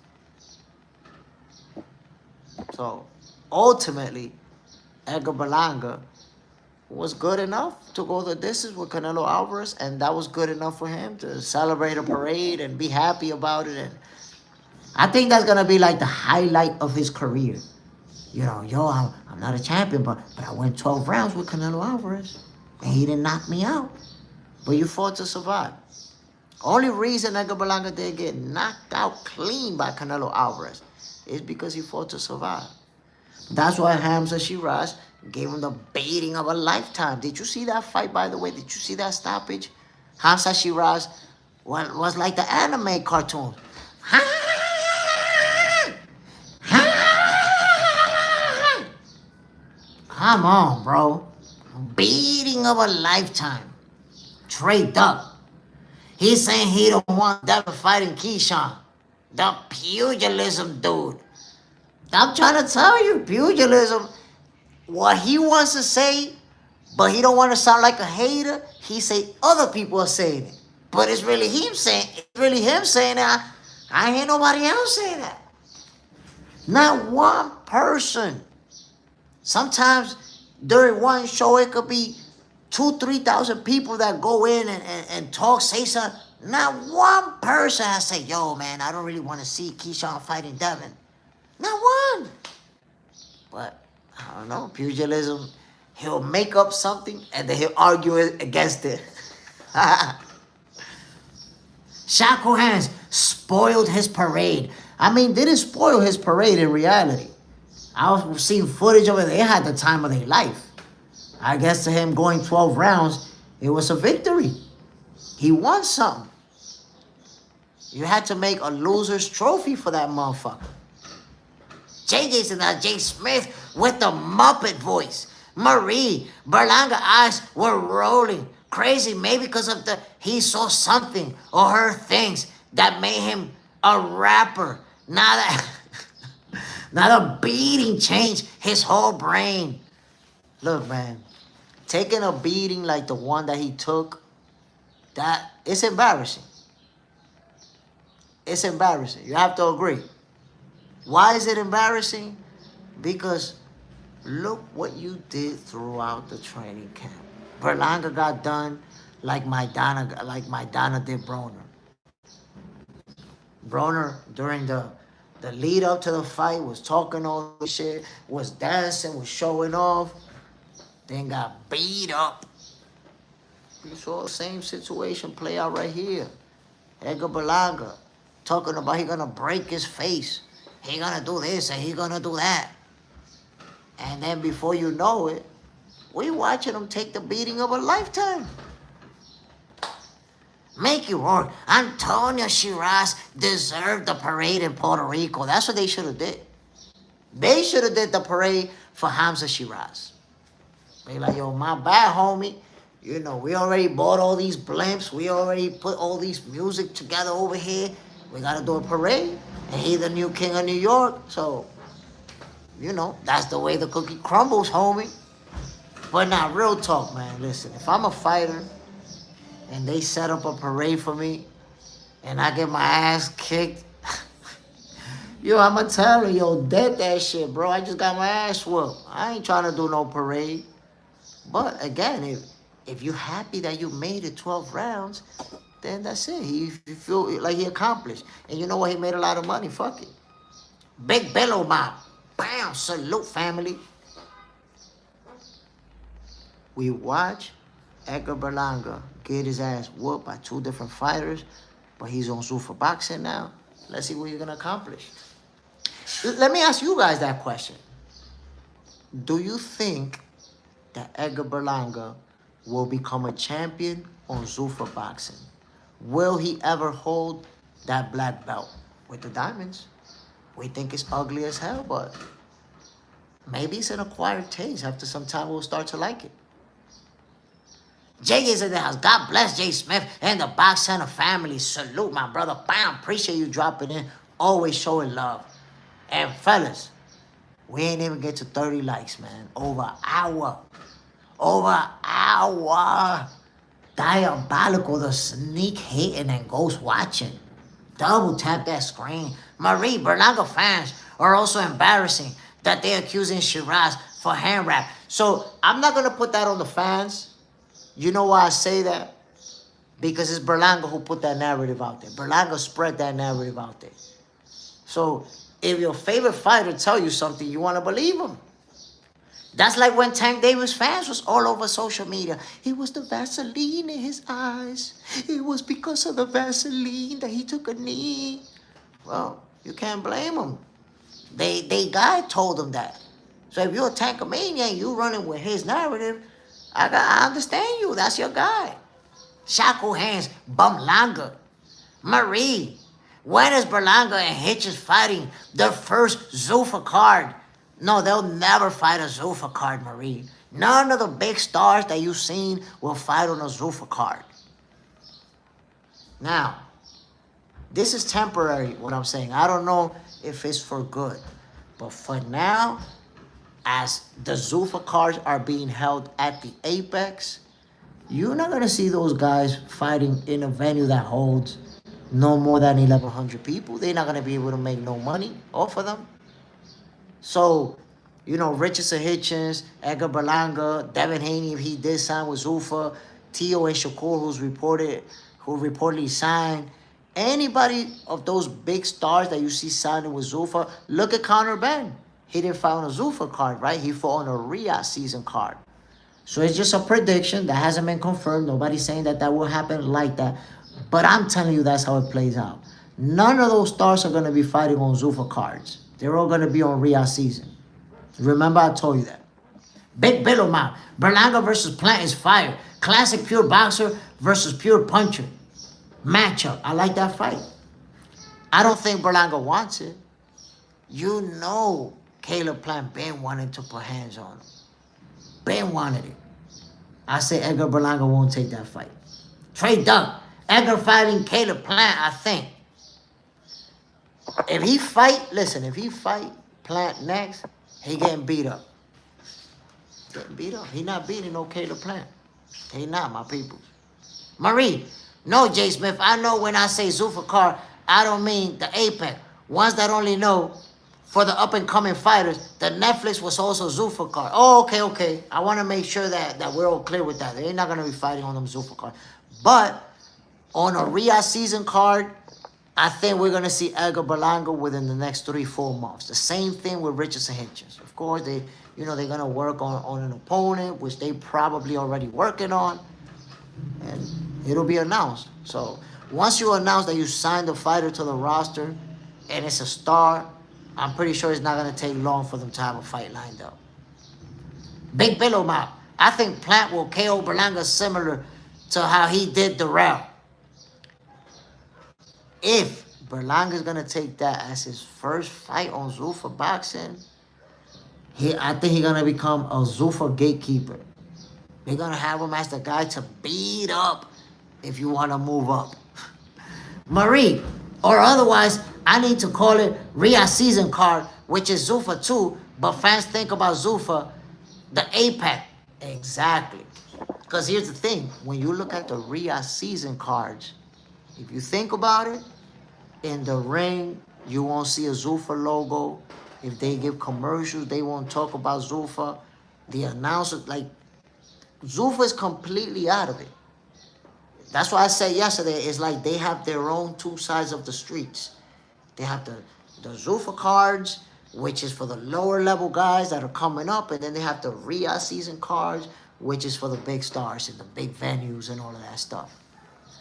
So, ultimately, Edgar Berlanga was good enough to go the distance with Canelo Alvarez, and that was good enough for him to celebrate a parade and be happy about it. And I think that's going to be like the highlight of his career. You know, yo, I'm not a champion, but I went 12 rounds with Canelo Alvarez, and he didn't knock me out. But you fought to survive. Only reason Edgar Berlanga didn't get knocked out clean by Canelo Alvarez is because he fought to survive. That's why Hamza Shiraz gave him the beating of a lifetime. Did you see that fight, by the way? Did you see that stoppage? Hamza Shiraz was like the anime cartoon. Come on, bro. Beating of a lifetime. Trade up. He's saying he don't want Devin fighting Keyshawn. The pugilism dude. I'm trying to tell you, pugilism, what he wants to say, but he don't want to sound like a hater, he say other people are saying it. But it's really him saying that. I ain't hear nobody else saying that. Not one person. Sometimes during one show, it could be 2,000-3,000 people that go in and talk, say something. Not one person has said, yo, man, I don't really want to see Keyshawn fighting Devin. Not one. But, I don't know, pugilism, he'll make up something and then he'll argue against it. Shakur Hands spoiled his parade. I mean, didn't spoil his parade in reality. I was seeing footage of it. They had the time of their life. I guess to him going 12 rounds, it was a victory. He won something. You had to make a loser's trophy for that motherfucker. Jay Smith with the Muppet voice. Marie, Berlanga eyes were rolling. Crazy, maybe because of he saw something or heard things that made him a rapper. Now the beating changed his whole brain. Look, man, taking a beating like the one that he took, it's embarrassing. It's embarrassing. You have to agree. Why is it embarrassing? Because look what you did throughout the training camp. Berlanga got done like Maidana did Broner. Broner, during the lead up to the fight, was talking all this shit, was dancing, was showing off, then got beat up. You saw the same situation play out right here. Edgar Berlanga talking about he gonna break his face. He gonna do this and he gonna do that. And then before you know it, we watching him take the beating of a lifetime. Make it work. Antonio Shiraz deserved the parade in Puerto Rico. That's what they should have did. They should have did the parade for Hamza Shiraz. They like, yo, my bad, homie. You know, we already bought all these blimps. We already put all these music together over here. We got to do a parade. And he's the new king of New York. So, you know, that's the way the cookie crumbles, homie. But now, real talk, man. Listen, if I'm a fighter and they set up a parade for me and I get my ass kicked, yo, I'm going to tell her, yo, dead that shit, bro. I just got my ass whooped. I ain't trying to do no parade. But, again, if you're happy that you made it 12 rounds, then that's it. You feel like he accomplished. And you know what? He made a lot of money. Fuck it. Big Bellow Mob. Bam! Salute, family. We watch Edgar Berlanga get his ass whooped by two different fighters, but he's on Zuffa Boxing now. Let's see what he's going to accomplish. Let me ask you guys that question. Do you think that Edgar Berlanga will become a champion on Zuffa boxing. Will he ever hold that black belt with the diamonds? We think it's ugly as hell, but maybe it's an acquired taste. After some time, we'll start to like it. Jay is in the house. God bless Jay Smith and the Box Center family. Salute, my brother. Bam. Appreciate you dropping in. Always showing love. And fellas, we ain't even get to 30 likes, man. Over an hour. Over an hour. Diabolical, the sneak hating and ghost watching. Double tap that screen. Marie, Berlanga fans are also embarrassing that they're accusing Shiraz for hand rap. So I'm not going to put that on the fans. You know why I say that? Because it's Berlanga who put that narrative out there. Berlanga spread that narrative out there. So if your favorite fighter tell you something, you want to believe him. That's like when Tank Davis fans was all over social media. It was the Vaseline in his eyes. It was because of the Vaseline that he took a knee. Well, you can't blame him. They guy told him that. So if you're a Tankamania and you running with his narrative, I understand you. That's your guy. Shackle hands, Bumlanga. Marie. When is Berlanga and Hitches fighting their first Zuffa card? No, they'll never fight a Zuffa card, Marie. None of the big stars that you've seen will fight on a Zuffa card. Now, this is temporary, what I'm saying. I don't know if it's for good. But for now, as the Zuffa cards are being held at the Apex, you're not going to see those guys fighting in a venue that holds no more than 1,100 people. They're not going to be able to make no money off of them. So, you know, Richardson Hitchens, Edgar Berlanga, Devin Haney, if he did sign with Zuffa, Tio and Shakur, who reportedly signed. Anybody of those big stars that you see signing with Zuffa, look at Conor Benn. He didn't fight on a Zuffa card, right? He fought on a Riyadh season card. So it's just a prediction that hasn't been confirmed. Nobody's saying that that will happen like that. But I'm telling you that's how it plays out. None of those stars are going to be fighting on Zuffa cards. They're all going to be on Riyadh season. Remember I told you that. Big Billomount. Berlanga versus Plant is fire. Classic pure boxer versus pure puncher. Matchup. I like that fight. I don't think Berlanga wants it. You know Caleb Plant been wanting to put hands on him. Ben wanted it. I say Edgar Berlanga won't take that fight. Trey Duck. Edgar fighting Caleb Plant, I think. If he fight Plant next, he getting beat up. Getting beat up. He not beating no Caleb Plant. He not, my people. Marie. No, Jay Smith. I know when I say Zuffa card, I don't mean the Apex. Ones that only know for the up-and-coming fighters, the Netflix was also Zuffa card. Oh, okay. I want to make sure that we're all clear with that. They're not going to be fighting on them Zuffa card. But on a Riyadh season card, I think we're going to see Edgar Berlanga within the next 3-4 months. The same thing with Richardson Hitchens. Of course, they're going to work on an opponent, which they probably already working on. And it'll be announced. So once you announce that you signed the fighter to the roster and it's a star, I'm pretty sure it's not going to take long for them to have a fight lined up. Big Billow Mouth. I think Plant will KO Berlanga similar to how he did Darrell. If Berlanga is going to take that as his first fight on Zuffa boxing, I think he's going to become a Zuffa gatekeeper. They're going to have him as the guy to beat up if you want to move up. Marie, or otherwise, I need to call it Riyadh season card, which is Zuffa 2, but fans think about Zuffa, the Apex. Exactly. Because here's the thing. When you look at the Riyadh season cards, if you think about it, in the ring, you won't see a Zuffa logo. If they give commercials, they won't talk about Zuffa. The announcers, like, Zuffa is completely out of it. That's why I said yesterday, it's like they have their own two sides of the streets. They have the Zuffa cards, which is for the lower level guys that are coming up, and then they have the Riyadh season cards, which is for the big stars and the big venues and all of that stuff.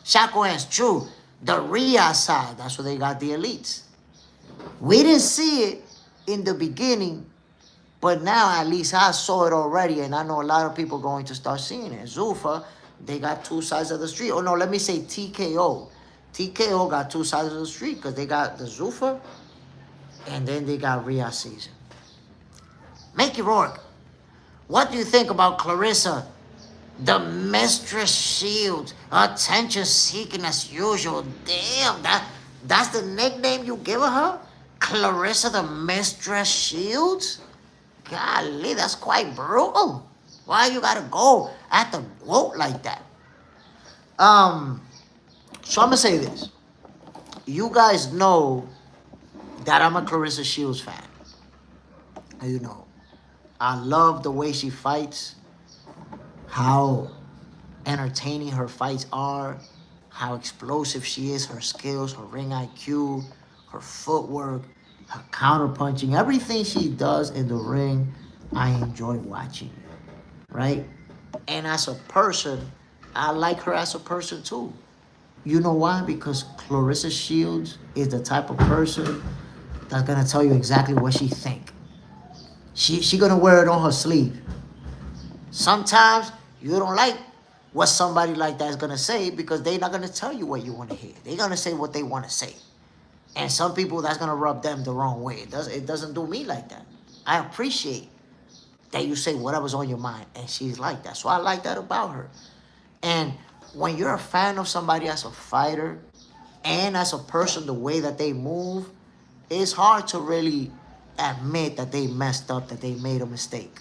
Shakur and true. The Riyadh side, that's where they got the elites. We didn't see it in the beginning, But now at least I saw it already, and I know a lot of people going to start seeing it. Zuffa, they got two sides of the street. Oh no, let me say TKO. TKO got two sides of the street because they got the Zuffa, and then they got Rhea Season. Mickey Rourke, what do you think about Clarissa, the Mistress Shields? Attention seeking as usual. Damn, that's the nickname you give her? Clarissa, the Mistress Shields? Golly, that's quite brutal. Why you gotta go at the goat like that? So I'm gonna say this. You guys know that I'm a Clarissa Shields fan. You know, I love the way she fights, how entertaining her fights are, how explosive she is, her skills, her ring IQ, her footwork, her counterpunching, everything she does in the ring, I enjoy watching, right? And as a person, I like her as a person too. You know why? Because Clarissa Shields is the type of person that's gonna tell you exactly what she think. She gonna wear it on her sleeve. Sometimes you don't like what somebody like that is gonna say because they're not gonna tell you what you want to hear. They're gonna say what they want to say, and some people that's gonna rub them the wrong way. It doesn't do me like that. I appreciate that you say whatever's on your mind, and she's like that. So I like that about her. And when you're a fan of somebody as a fighter and as a person, the way that they move, it's hard to really admit that they messed up, that they made a mistake.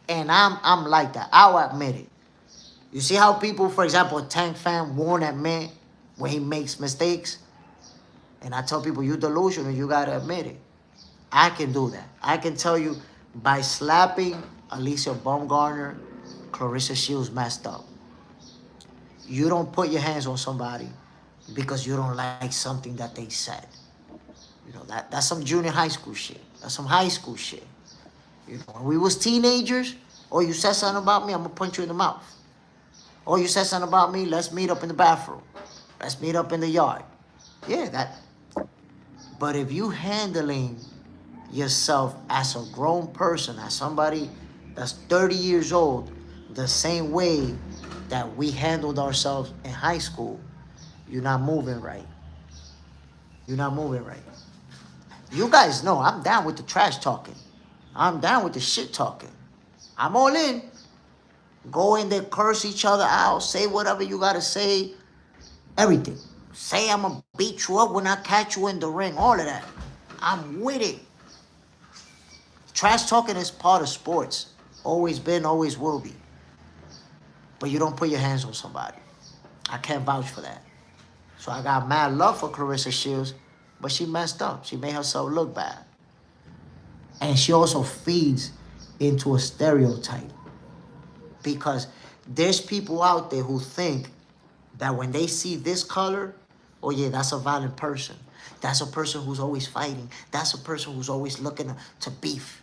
And I'm like that. I'll admit it. You see how people, for example, a Tank fan won't admit when he makes mistakes? And I tell people, you delusional, you gotta admit it. I can do that. I can tell you by slapping Alicia Baumgartner, Clarissa Shields messed up. You don't put your hands on somebody because you don't like something that they said. You know, that's some junior high school shit. That's some high school shit. You know, when we was teenagers, or you said something about me, I'm gonna punch you in the mouth. Or you said something about me, let's meet up in the bathroom. Let's meet up in the yard. Yeah, that. But if you handling yourself as a grown person, as somebody that's 30 years old, the same way that we handled ourselves in high school, you're not moving right. You're not moving right. You guys know I'm down with the trash talking. I'm down with the shit talking. I'm all in. Go in there, curse each other out, say whatever you gotta say. Everything. Say I'm gonna beat you up when I catch you in the ring. All of that. I'm with it. Trash talking is part of sports. Always been, always will be. But you don't put your hands on somebody. I can't vouch for that. So I got mad love for Clarissa Shields, but she messed up. She made herself look bad. And she also feeds into a stereotype. Because there's people out there who think that when they see this color, oh yeah, that's a violent person. That's a person who's always fighting. That's a person who's always looking to beef.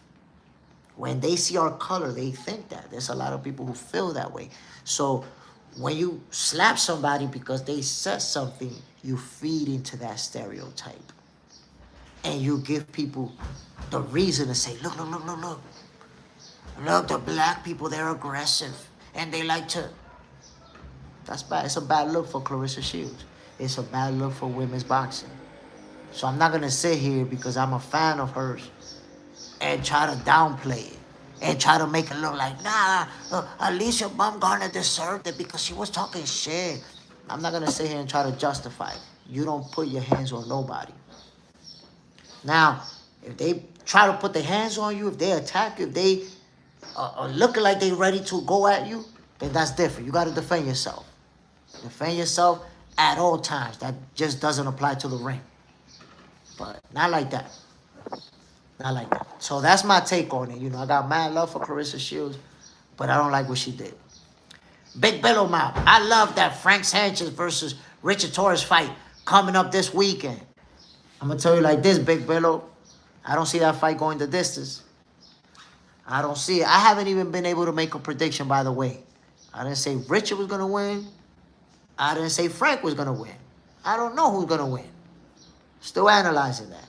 When they see our color, they think that. There's a lot of people who feel that way. So when you slap somebody because they said something, you feed into that stereotype. And you give people the reason to say, look, look, look, look, look. Look, the black people, they're aggressive. And they like to... That's bad. It's a bad look for Clarissa Shields. It's a bad look for women's boxing. So I'm not going to sit here because I'm a fan of hers and try to downplay it. And try to make it look like, nah, Alicia Baumgartner deserved it because she was talking shit. I'm not going to sit here and try to justify it. You don't put your hands on nobody. Now, if they try to put their hands on you, if they attack you, if they are looking like they're ready to go at you, then that's different. You got to defend yourself. Defend yourself at all times. That just doesn't apply to the ring. But not like that. Not like that. So that's my take on it. You know, I got mad love for Clarissa Shields, but I don't like what she did. Big Bellow Mouth. I love that Frank Sanchez versus Richard Torres fight coming up this weekend. I'm going to tell you like this, Big Bellow. I don't see that fight going the distance. I don't see it. I haven't even been able to make a prediction, by the way. I didn't say Richard was going to win. I didn't say Frank was going to win. I don't know who's going to win. Still analyzing that.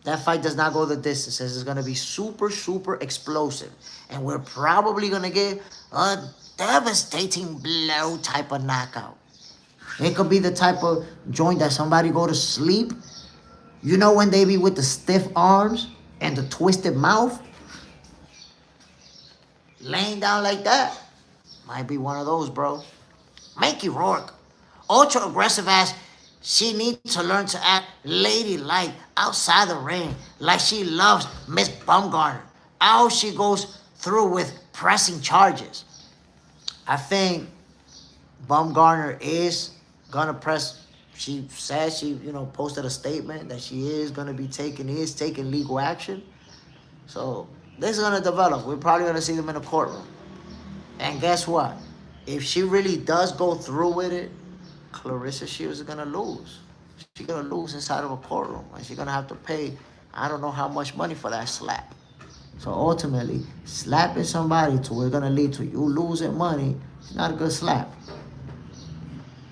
That fight does not go the distance. It's going to be super, super explosive. And we're probably going to get a devastating blow type of knockout. It could be the type of joint that somebody go to sleep. You know when they be with the stiff arms and the twisted mouth? Laying down like that? Might be one of those, bro. Mikey Rourke. Ultra aggressive ass. She needs to learn to act ladylike outside the ring, like she loves Miss Bumgarner. I hope she goes through with pressing charges. I think Bumgarner is gonna press. She said she, posted a statement that she is gonna be taking legal action. So this is gonna develop. We're probably gonna see them in the courtroom. And guess what? If she really does go through with it, Clarissa Shields is gonna lose. She's gonna lose inside of a courtroom, and she's gonna have to pay I don't know how much money for that slap. So ultimately, slapping somebody to where it's gonna lead to you losing money is not a good slap.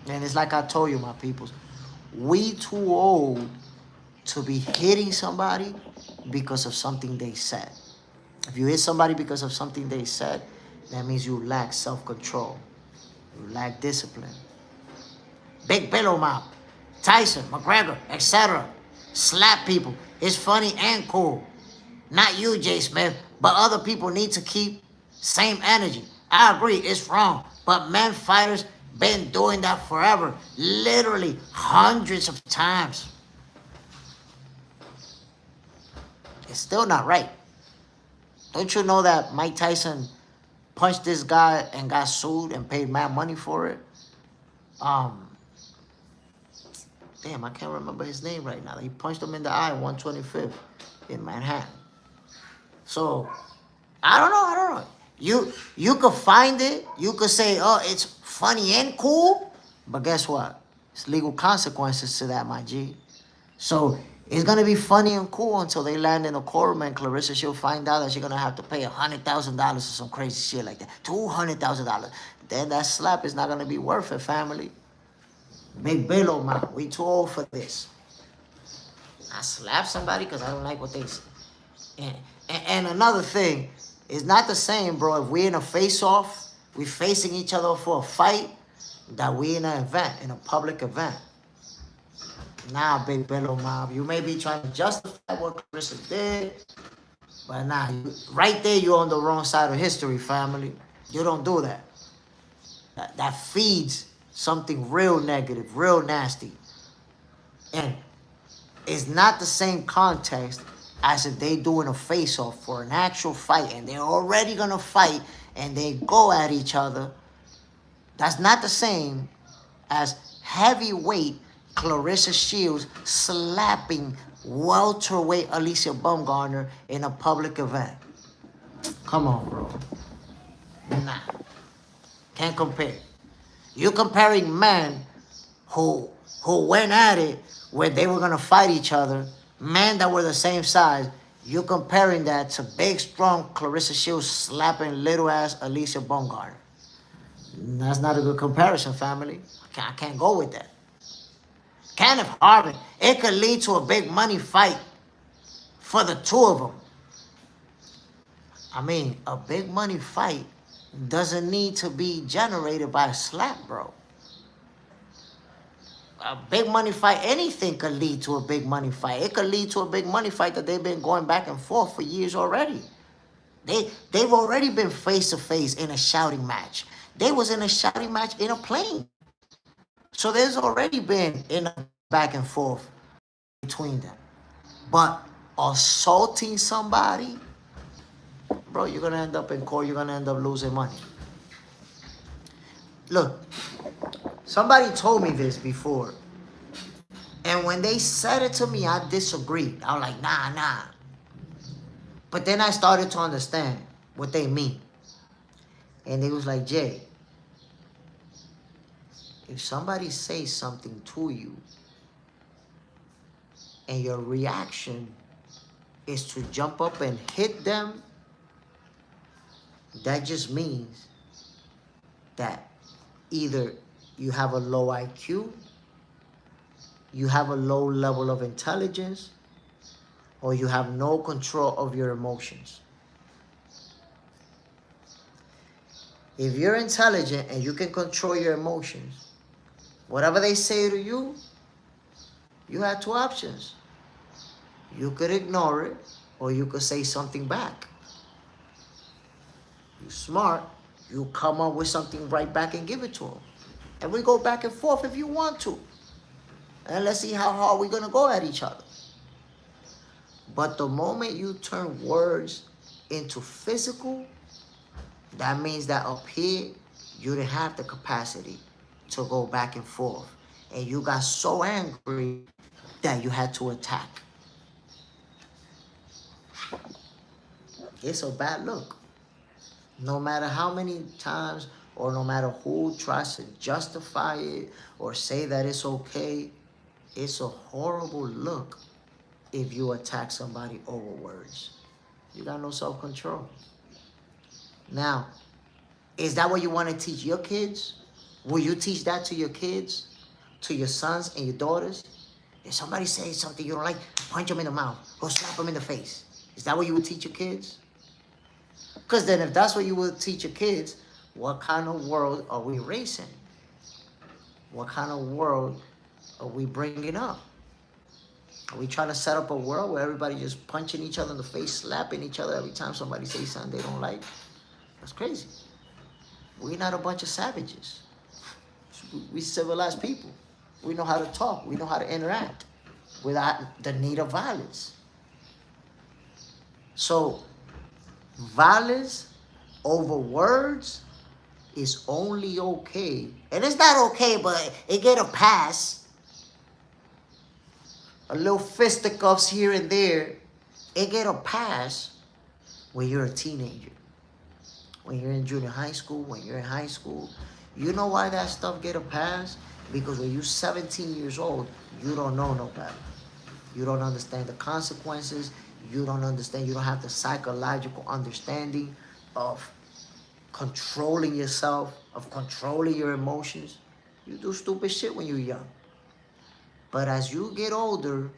And it's like I told you, my peoples, we too old to be hitting somebody because of something they said. If you hit somebody because of something they said, that means you lack self-control. You lack discipline. Big Billow Mob, Tyson, McGregor, etc. Slap people. It's funny and cool. Not you, Jay Smith, but other people need to keep same energy. I agree, it's wrong. But men fighters been doing that forever. Literally hundreds of times. It's still not right. Don't you know that Mike Tyson punched this guy and got sued and paid mad money for it? Damn, I can't remember his name right now. He punched him in the eye, 125th in Manhattan. So, I don't know. You could find it. You could say, oh, it's funny and cool. But guess what? It's legal consequences to that, my G. So, it's going to be funny and cool until they land in a courtroom and Clarissa, she'll find out that she's going to have to pay $100,000 or some crazy shit like that. $200,000. Then that slap is not going to be worth it, family. Big Billow, man. We too old for this. I slap somebody because I don't like what they say. And another thing, it's not the same, bro. If we're in a face-off, we're facing each other for a fight, that we in an event, in a public event. Nah, Big Billow Mob. You may be trying to justify what Clarissa did, but nah, right there you're on the wrong side of history, family. You don't do that. That feeds something real negative, real nasty. And it's not the same context as if they doing a face-off for an actual fight and they're already gonna fight and they go at each other. That's not the same as heavyweight Clarissa Shields slapping welterweight Alicia Bumgarner in a public event. Come on, bro. Nah. Can't compare. You're comparing men who went at it where they were gonna fight each other, men that were the same size. You're comparing that to big, strong Clarissa Shields slapping little ass Alicia Bumgarner. That's not a good comparison, family. I can't go with that. Kenneth Harvin, it could lead to a big money fight for the two of them. I mean, a big money fight doesn't need to be generated by a slap, bro. A big money fight, anything could lead to a big money fight. It could lead to a big money fight that they've been going back and forth for years already. They've already been face-to-face in a shouting match. They was in a shouting match in a plane. So there's already been in a back and forth between them. But assaulting somebody, bro, you're going to end up in court. You're going to end up losing money. Look, somebody told me this before. And when they said it to me, I disagreed. I was like, nah. But then I started to understand what they mean. And it was like, Jay, if somebody says something to you and your reaction is to jump up and hit them, that just means that either you have a low IQ, you have a low level of intelligence, or you have no control of your emotions. If you're intelligent and you can control your emotions, whatever they say to you, you have two options. You could ignore it, or you could say something back. You're smart, you come up with something right back and give it to them. And we go back and forth if you want to. And let's see how hard we're going to go at each other. But the moment you turn words into physical, that means that up here, you didn't have the capacity to go back and forth. And you got so angry that you had to attack. It's a bad look. No matter how many times or no matter who tries to justify it or say that it's okay, it's a horrible look if you attack somebody over words. You got no self-control. Now, is that what you want to teach your kids? Will you teach that to your kids, to your sons and your daughters? If somebody says something you don't like, punch them in the mouth or slap them in the face. Is that what you would teach your kids? Because then if that's what you would teach your kids, what kind of world are we raising? What kind of world are we bringing up? Are we trying to set up a world where everybody just punching each other in the face, slapping each other every time somebody says something they don't like? That's crazy. We're not a bunch of savages. We civilized people. We know how to talk. We know how to interact without the need of violence. So, violence over words is only okay. And it's not okay, but it get a pass. A little fisticuffs here and there. It get a pass when you're a teenager. When you're in junior high school, when you're in high school. You know why that stuff get a pass? Because when you're 17 years old, you don't know no better. You don't understand the consequences. You don't understand. You don't have the psychological understanding of controlling yourself, of controlling your emotions. You do stupid shit when you're young. But as you get older,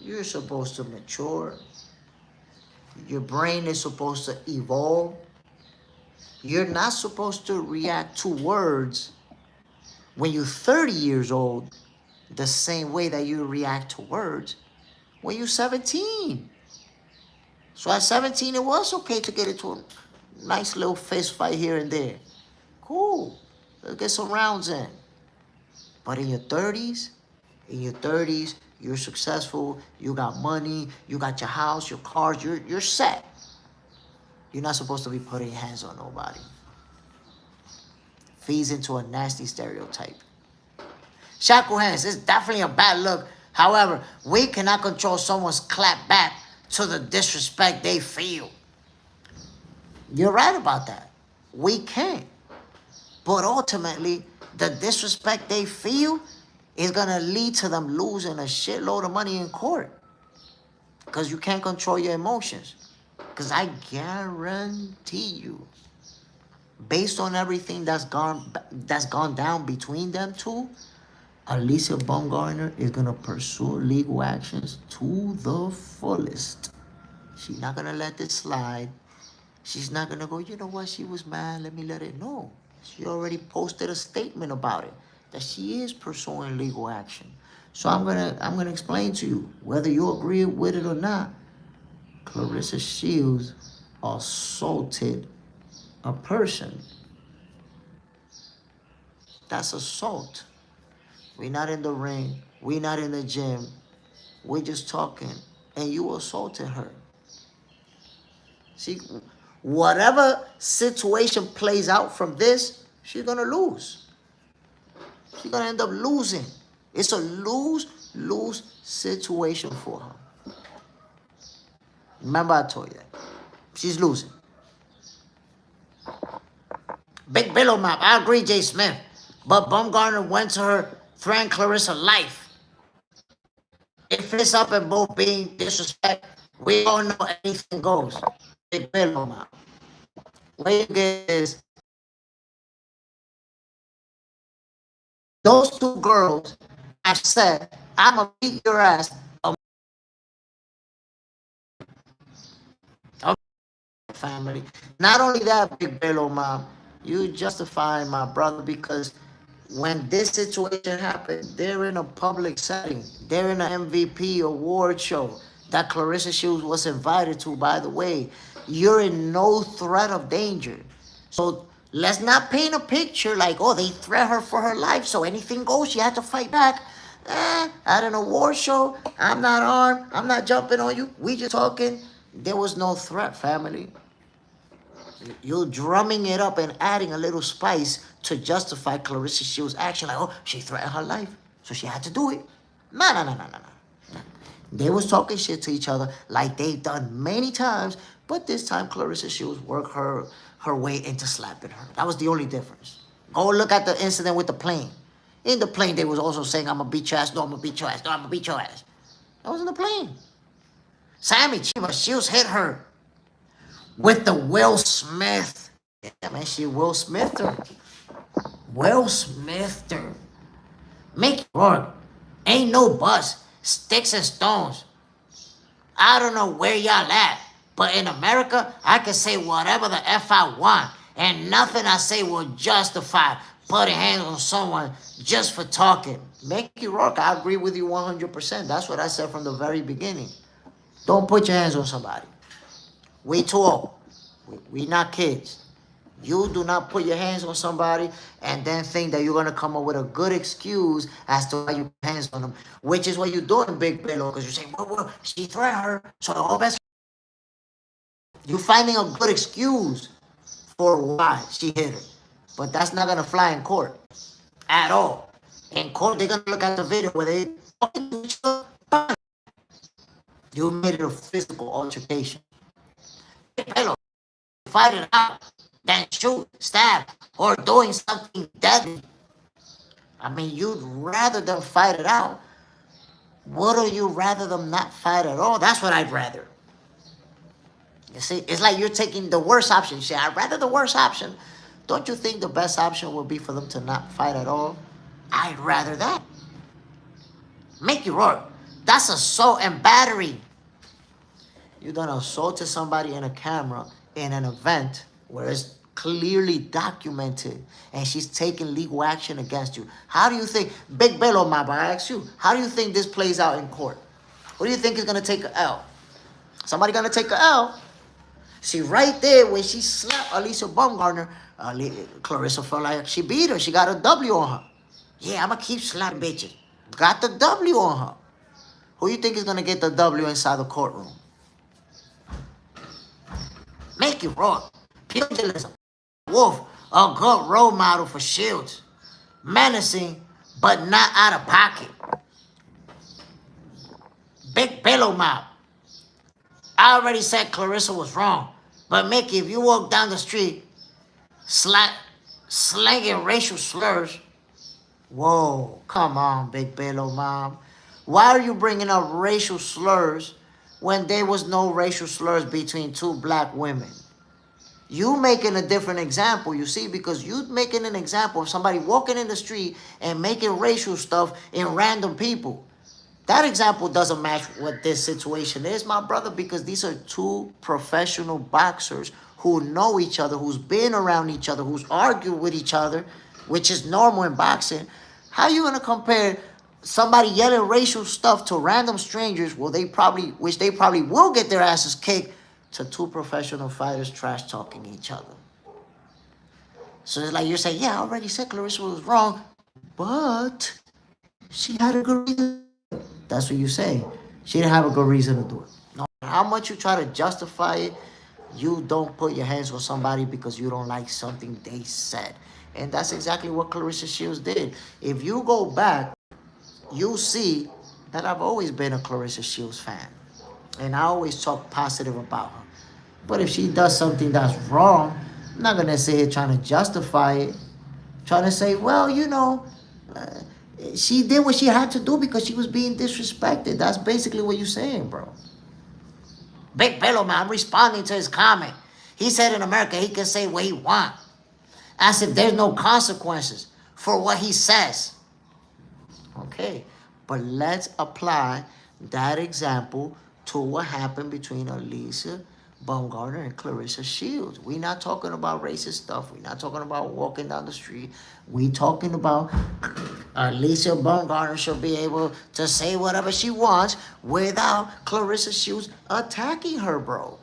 you're supposed to mature. Your brain is supposed to evolve. You're not supposed to react to words when you're 30 years old the same way that you react to words when you're 17. So at 17, it was okay to get into a nice little fist fight here and there. Cool. Let's get some rounds in. But in your 30s, you're successful, you got money, you got your house, your cars, you're set. You're not supposed to be putting hands on nobody. Feeds into a nasty stereotype. Shackle hands is definitely a bad look. However, we cannot control someone's clap back to the disrespect they feel. You're right about that. We can't. But ultimately, the disrespect they feel is going to lead to them losing a shitload of money in court. Because you can't control your emotions. Because I guarantee you, based on everything that's gone down between them two, Alicia Baumgartner is going to pursue legal actions to the fullest. She's not going to let this slide. She's not going to go, you know what, she was mad, let me let it. No. She already posted a statement about it, that she is pursuing legal action. So I'm gonna explain to you, whether you agree with it or not, Clarissa Shields assaulted a person. That's assault. We're not in the ring. We're not in the gym. We're just talking. And you assaulted her. See, whatever situation plays out from this, she's going to lose. She's going to end up losing. It's a lose-lose situation for her. Remember I told you that. She's losing. Big Billow Map. I agree, Jay Smith. But Baumgartner went to her, threatened Clarissa life. If it's up and both being disrespect, we all know anything goes. Big Billow Map. What you get is those two girls have said, I'm going to beat your ass family. Not only that, Big Bello, mom, you justify my brother because when this situation happened, they're in a public setting. They're in an MVP award show that Clarissa Shields was invited to, by the way. You're in no threat of danger. So let's not paint a picture like, oh, they threat her for her life, so anything goes, she had to fight back. At an award show, I'm not armed, I'm not jumping on you, we just talking. There was no threat, family. You're drumming it up and adding a little spice to justify Clarissa Shields' action. Like, oh, she threatened her life, so she had to do it. No, no, no, no, no, no. They was talking shit to each other like they've done many times, but this time Clarissa Shields worked her way into slapping her. That was the only difference. Go look at the incident with the plane. In the plane, they was also saying, I'm gonna beat your ass, no, I'm gonna beat your ass, no, I'm gonna beat your ass. That was in the plane. Sammy Chiba Shields hit her with the Will Smith. Yeah, man, she Will Smithed her. Will Smithed her. Make it work. Ain't no bus. Sticks and stones. I don't know where y'all at, but in America, I can say whatever the F I want, and nothing I say will justify putting hands on someone just for talking. Make it work. I agree with you 100%. That's what I said from the very beginning. Don't put your hands on somebody. We too old. We not kids. You do not put your hands on somebody and then think that you're going to come up with a good excuse as to why you put hands on them, which is what you're doing, Big Bello, because you're saying, well, she threatened her, so the whole best. You're finding a good excuse for why she hit her. But that's not going to fly in court at all. In court, they're going to look at the video where they talking to each other. You made it a physical altercation. Big Bello, fight it out, then shoot, stab, or doing something deadly. I mean, you'd rather them fight it out. Wouldn't you rather them not fight at all? That's what I'd rather. You see, it's like you're taking the worst option. You say, I'd rather the worst option. Don't you think the best option would be for them to not fight at all? I'd rather that. Make it work. That's assault and battery. You done assaulted somebody in a camera in an event where it's clearly documented and she's taking legal action against you. How do you think, Big Bello, my boy, I ask you, how do you think this plays out in court? What do you think is going to take an L? Somebody going to take an L? See, right there, when she slapped Alicia Baumgartner, Clarissa felt like she beat her. She got a W on her. Yeah, I'm going to keep slapping bitches. Got the W on her. Who you think is going to get the W inside the courtroom? Make it raw. Pugilism. Wolf, a good role model for Shields. Menacing, but not out of pocket. Big Bello mob. I already said Clarissa was wrong. But Mickey, if you walk down the street slanging racial slurs, whoa, come on, Big Bello mom. Why are you bringing up racial slurs when there was no racial slurs between two black women? You making a different example, you see, because you making an example of somebody walking in the street and making racial stuff in random people. That example doesn't match what this situation is, my brother, because these are two professional boxers who know each other, who's been around each other, who's argued with each other, which is normal in boxing. How are you going to compare somebody yelling racial stuff to random strangers, which they probably will get their asses kicked, to two professional fighters trash talking each other? So it's like you're saying, yeah, I already said Clarissa was wrong, but she had a good reason. That's what you say. She didn't have a good reason to do it. No matter how much you try to justify it, you don't put your hands on somebody because you don't like something they said. And that's exactly what Clarissa Shields did. If you go back, you'll see that I've always been a Clarissa Shields fan. And I always talk positive about her. But if she does something that's wrong, I'm not going to sit here trying to justify it. Trying to say, well, she did what she had to do because she was being disrespected. That's basically what you're saying, bro. Big Bello, man, I'm responding to his comment. He said in America he can say what he wants. As if there's no consequences for what he says. Okay, but let's apply that example to what happened between Alicia Baumgartner and Clarissa Shields. We not talking about racist stuff. We not talking about walking down the street. We talking about Lisa Baumgartner should be able to say whatever she wants without Clarissa Shields attacking her, bro.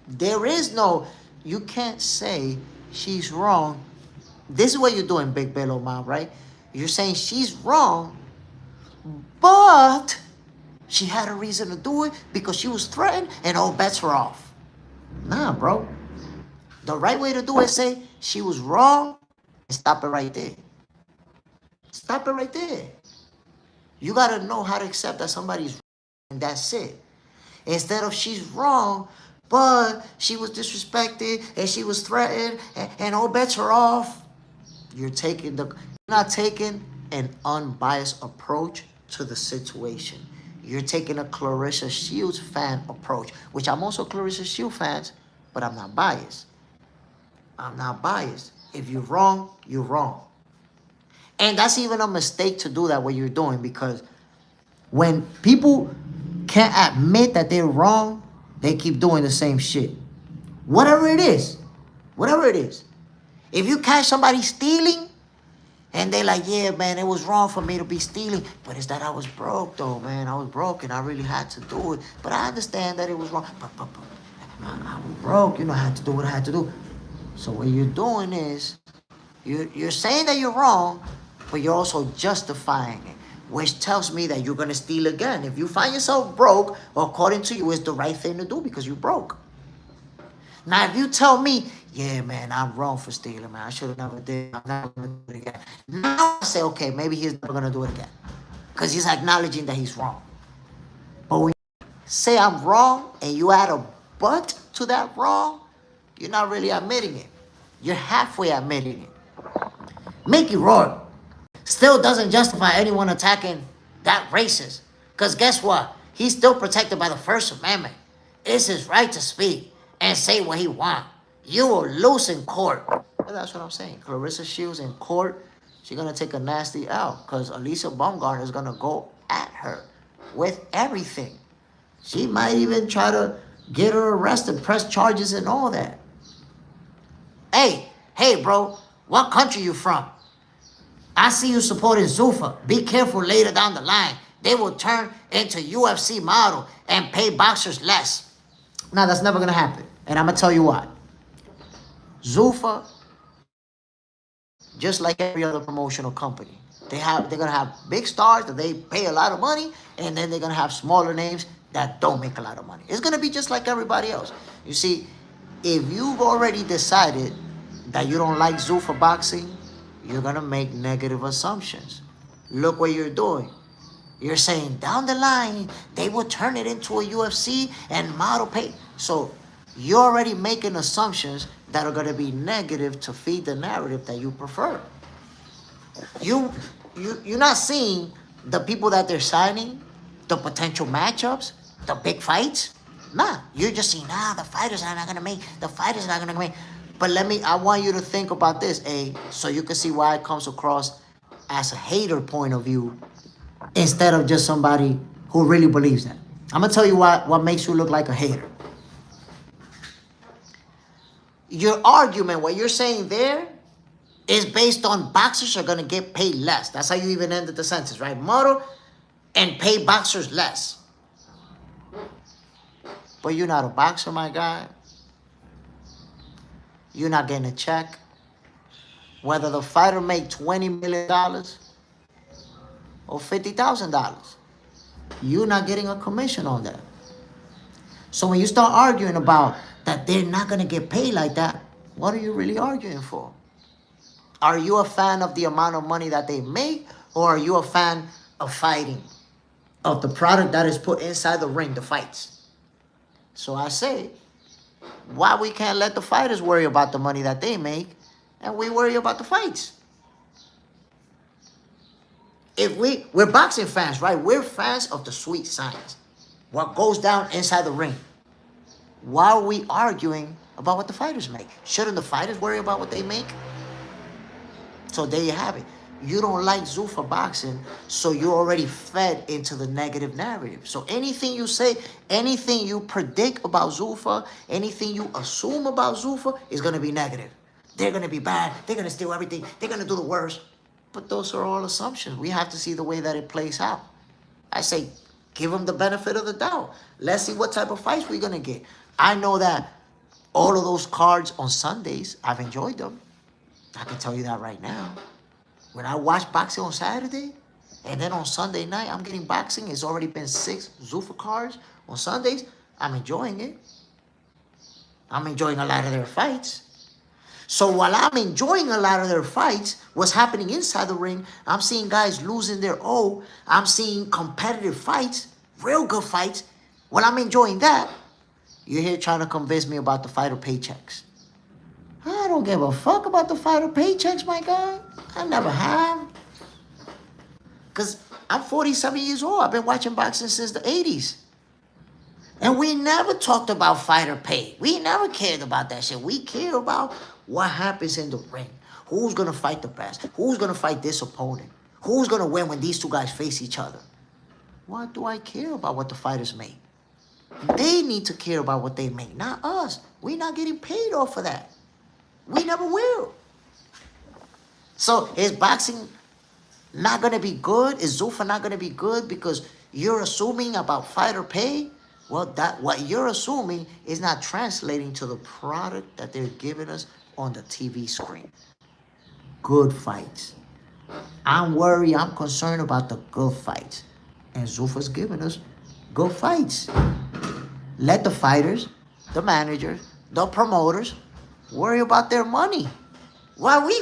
There is no, you can't say she's wrong. This is what you're doing, Big Bello Mom, right? You're saying she's wrong, but she had a reason to do it because she was threatened and all bets were off. Nah, bro. The right way to do it is say she was wrong and stop it right there. Stop it right there. You got to know how to accept that somebody's wrong and that's it. Instead of she's wrong, but she was disrespected and she was threatened and all bets are off. You're not taking an unbiased approach to the situation. You're taking a Clarissa Shields fan approach, which I'm also Clarissa Shields fans, but I'm not biased. I'm not biased. If you're wrong, you're wrong. And that's even a mistake to do that what you're doing, because when people can't admit that they're wrong, they keep doing the same shit. Whatever it is. Whatever it is. If you catch somebody stealing, and they like, yeah, man, it was wrong for me to be stealing. But it's that I was broke, though, man. I was broke, and I really had to do it. But I understand that it was wrong. But I was broke. You know, I had to do what I had to do. So what you're doing is, you're saying that you're wrong, but you're also justifying it, which tells me that you're going to steal again. If you find yourself broke, according to you, it's the right thing to do because you're broke. Now, if you tell me, yeah, man, I'm wrong for stealing, man. I should have never did. I'm never going to do it again. Now I say, okay, maybe he's never going to do it again. Because he's acknowledging that he's wrong. But when you say I'm wrong and you add a but to that wrong, you're not really admitting it. You're halfway admitting it. Mickey Rourke still doesn't justify anyone attacking that racist. Because guess what? He's still protected by the First Amendment. It's his right to speak and say what he wants. You will lose in court. Well, that's what I'm saying. Clarissa Shields in court, she's going to take a nasty L because Elisa Baumgartner is going to go at her with everything. She might even try to get her arrested, press charges and all that. Hey, bro, what country you from? I see you supporting Zuffa. Be careful later down the line. They will turn into UFC model and pay boxers less. Now, that's never going to happen. And I'm going to tell you why. Zuffa, just like every other promotional company, they're going to have big stars that they pay a lot of money, and then they're going to have smaller names that don't make a lot of money. It's going to be just like everybody else. You see, if you've already decided that you don't like Zuffa boxing, you're going to make negative assumptions. Look what you're doing. You're saying down the line, they will turn it into a UFC and model pay. So you're already making assumptions that are going to be negative to feed the narrative that you prefer. You're not seeing the people that they're signing, the potential matchups, the big fights. Nah, you're just seeing, the fighters are not going to make, the fighters are not going to make. But I want you to think about this, so you can see why it comes across as a hater point of view instead of just somebody who really believes that. I'm going to tell you what makes you look like a hater. Your argument, what you're saying there, is based on boxers are going to get paid less. That's how you even ended the sentence, right? Model and pay boxers less. But you're not a boxer, my guy. You're not getting a check. Whether the fighter make $20 million or $50,000, you're not getting a commission on that. So when you start arguing about that they're not going to get paid like that, what are you really arguing for? Are you a fan of the amount of money that they make, or are you a fan of fighting, of the product that is put inside the ring, the fights? So I say, why we can't let the fighters worry about the money that they make and we worry about the fights? If we're boxing fans, right? We're fans of the sweet science, what goes down inside the ring. Why are we arguing about what the fighters make? Shouldn't the fighters worry about what they make? So there you have it. you don't like Zuffa boxing, so you're already fed into the negative narrative. So anything you say, anything you predict about Zuffa, anything you assume about Zuffa is going to be negative. They're going to be bad. They're going to steal everything. They're going to do the worst. But those are all assumptions. We have to see the way that it plays out. I say, give them the benefit of the doubt. Let's see what type of fights we're going to get. I know that all of those cards on Sundays, I've enjoyed them. I can tell you that right now. When I watch boxing on Saturday, and then on Sunday night, I'm getting boxing. It's already been 6 Zuffa cards on Sundays. I'm enjoying it. I'm enjoying a lot of their fights. So while I'm enjoying a lot of their fights, what's happening inside the ring, I'm seeing guys losing their O. I'm seeing competitive fights, real good fights. While I'm enjoying that, you're here trying to convince me about the fighter paychecks. I don't give a fuck about the fighter paychecks, my guy. I never have. Because I'm 47 years old. I've been watching boxing since the 80s. And we never talked about fighter pay. We never cared about that shit. We care about what happens in the ring. Who's going to fight the best? Who's going to fight this opponent? Who's going to win when these two guys face each other? Why do I care about what the fighters make? They need to care about what they make, not us. We're not getting paid off of that. We never will. So is boxing not going to be good? Is Zuffa not going to be good because you're assuming about fighter pay? Well, that what you're assuming is not translating to the product that they're giving us on the TV screen. Good fights. I'm worried, I'm concerned about the good fights. And Zuffa's giving us good fights. Let the fighters, the managers, the promoters worry about their money. Why are we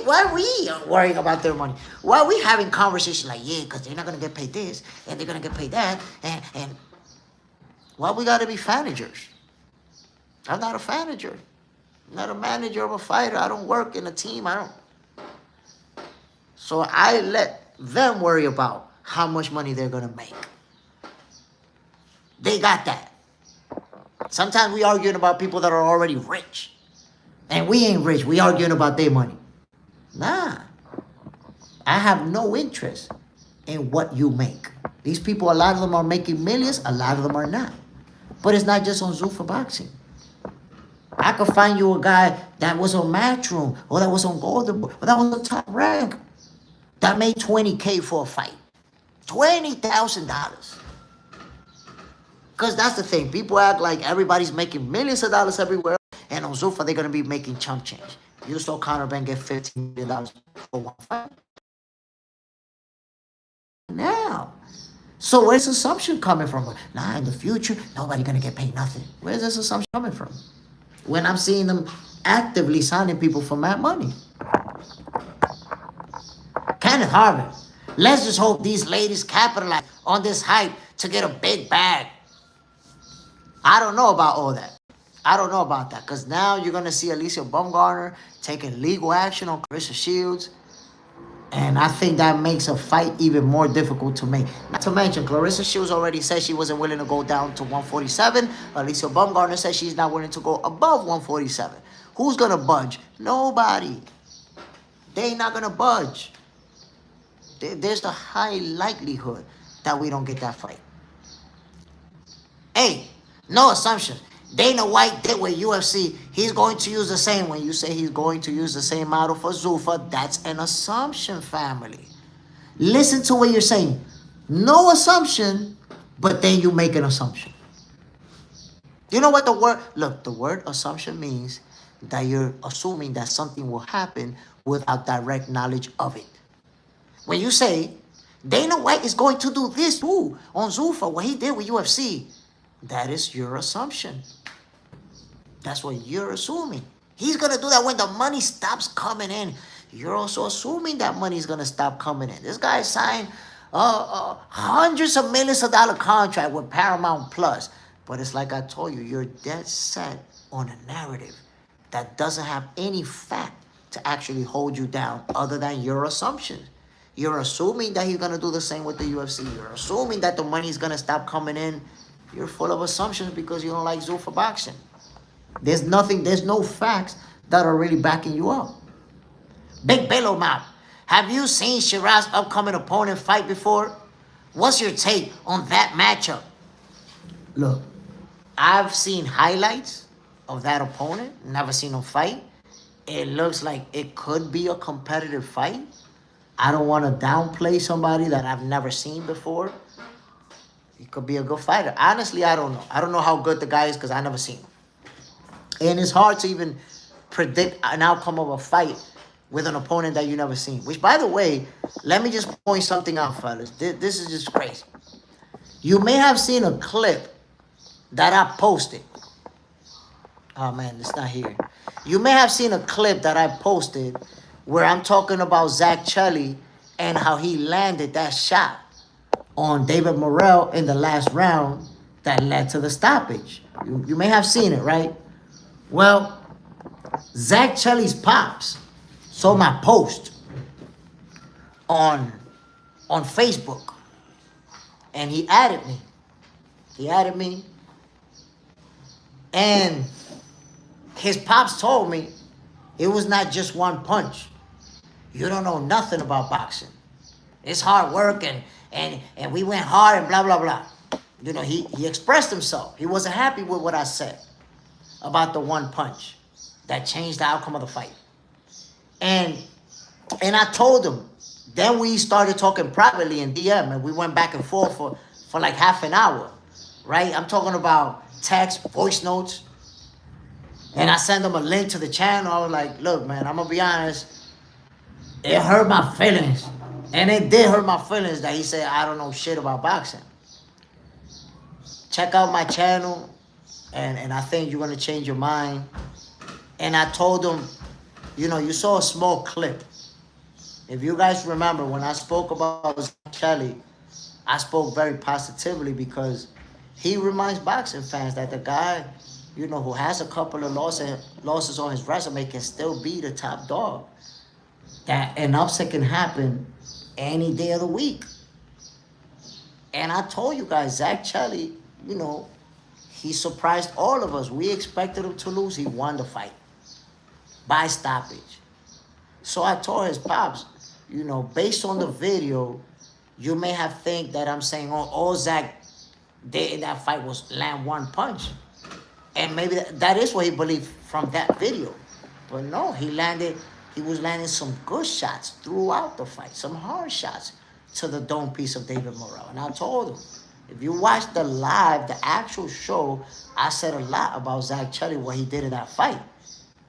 worrying about their money? Why are we having conversations like, yeah, because they're not going to get paid this, and they're going to get paid that, and why we got to be managers? I'm not a manager. I'm not a manager of a fighter. I don't work in a team. So I let them worry about how much money they're going to make. They got that. Sometimes we arguing about people that are already rich. And we ain't rich. We arguing about their money. Nah. I have no interest in what you make. These people, a lot of them are making millions. A lot of them are not. But it's not just on Zuffa boxing. I could find you a guy that was on Matchroom, or that was on Golden Boy, or that was on Top Rank, that made $20K for a fight. $20,000. Because that's the thing. People act like everybody's making millions of dollars everywhere, and on Zuffa, they're going to be making chump change. You saw Conor Benn get $15 million for one fight. Now. So where's this assumption coming from? Nah, in the future, nobody going to get paid nothing. Where's this assumption coming from? When I'm seeing them actively signing people for mad money. Kenneth Harvin. Let's just hope these ladies capitalize on this hype to get a big bag. I don't know about all that. I don't know about that. Because now you're going to see Alicia Baumgartner taking legal action on Clarissa Shields. And I think that makes a fight even more difficult to make. Not to mention, Clarissa Shields already said she wasn't willing to go down to 147. Alicia Baumgartner said she's not willing to go above 147. Who's going to budge? Nobody. They're not going to budge. There's the high likelihood that we don't get that fight. Hey, no assumption. Dana White did with UFC. He's going to use the same. When you say he's going to use the same model for Zuffa, that's an assumption, family. Listen to what you're saying. No assumption, but then you make an assumption. You know what the word... Look, the word assumption means that you're assuming that something will happen without direct knowledge of it. When you say, Dana White is going to do this too on Zuffa, what he did with UFC, that is your assumption. That's what you're assuming. He's going to do that when the money stops coming in. You're also assuming that money is going to stop coming in. This guy signed hundreds of millions of dollar contract with Paramount Plus. But it's like I told you, you're dead set on a narrative that doesn't have any fact to actually hold you down other than your assumptions. You're assuming that he's going to do the same with the UFC. You're assuming that the money is going to stop coming in. You're full of assumptions because you don't like Zuffa boxing. There's no facts that are really backing you up. Big Bellow Mouth Have you seen Shiraz's upcoming opponent fight before? What's your take on that matchup? Look, I've seen highlights of that opponent, never seen him fight. It looks like it could be a competitive fight. I don't want to downplay somebody that I've never seen before. He could be a good fighter. Honestly, I don't know. I don't know how good the guy is because I never seen him. And it's hard to even predict an outcome of a fight with an opponent that you never seen. Which, by the way, let me just point something out, fellas. This is just crazy. You may have seen a clip that I posted. Oh, man, it's not here. You may have seen a clip that I posted where I'm talking about Zach Chelly and how he landed that shot on David Morrell in the last round that led to the stoppage. You may have seen it, right? Well, Zach Chelly's pops saw my post on Facebook, and he added me. And his pops told me it was not just one punch. You don't know nothing about boxing. It's hard work, and we went hard and blah, blah, blah. You know, he expressed himself. He wasn't happy with what I said about the one punch that changed the outcome of the fight. And I told him. Then we started talking privately in DM, and we went back and forth for like half an hour, right? I'm talking about text, voice notes. And I sent him a link to the channel. I was like, look, man, I'm going to be honest. It hurt my feelings. And it did hurt my feelings that he said, I don't know shit about boxing. Check out my channel, and I think you're going to change your mind. And I told him, you know, you saw a small clip. If you guys remember, when I spoke about Kelly, I spoke very positively because he reminds boxing fans that the guy, you know, who has a couple of losses on his resume can still be the top dog. That an upset can happen any day of the week. And I told you guys, Zach Chelly, you know, he surprised all of us. We expected him to lose. He won the fight by stoppage. So I told his pops, you know, based on the video, you may have think that I'm saying, oh, all Zach did in that fight was land one punch. And maybe that is what he believed from that video. But no, he was landing some good shots throughout the fight, some hard shots to the dome piece of David Morrell. And I told him, if you watch the live, the actual show, I said a lot about Zach Chelly, what he did in that fight.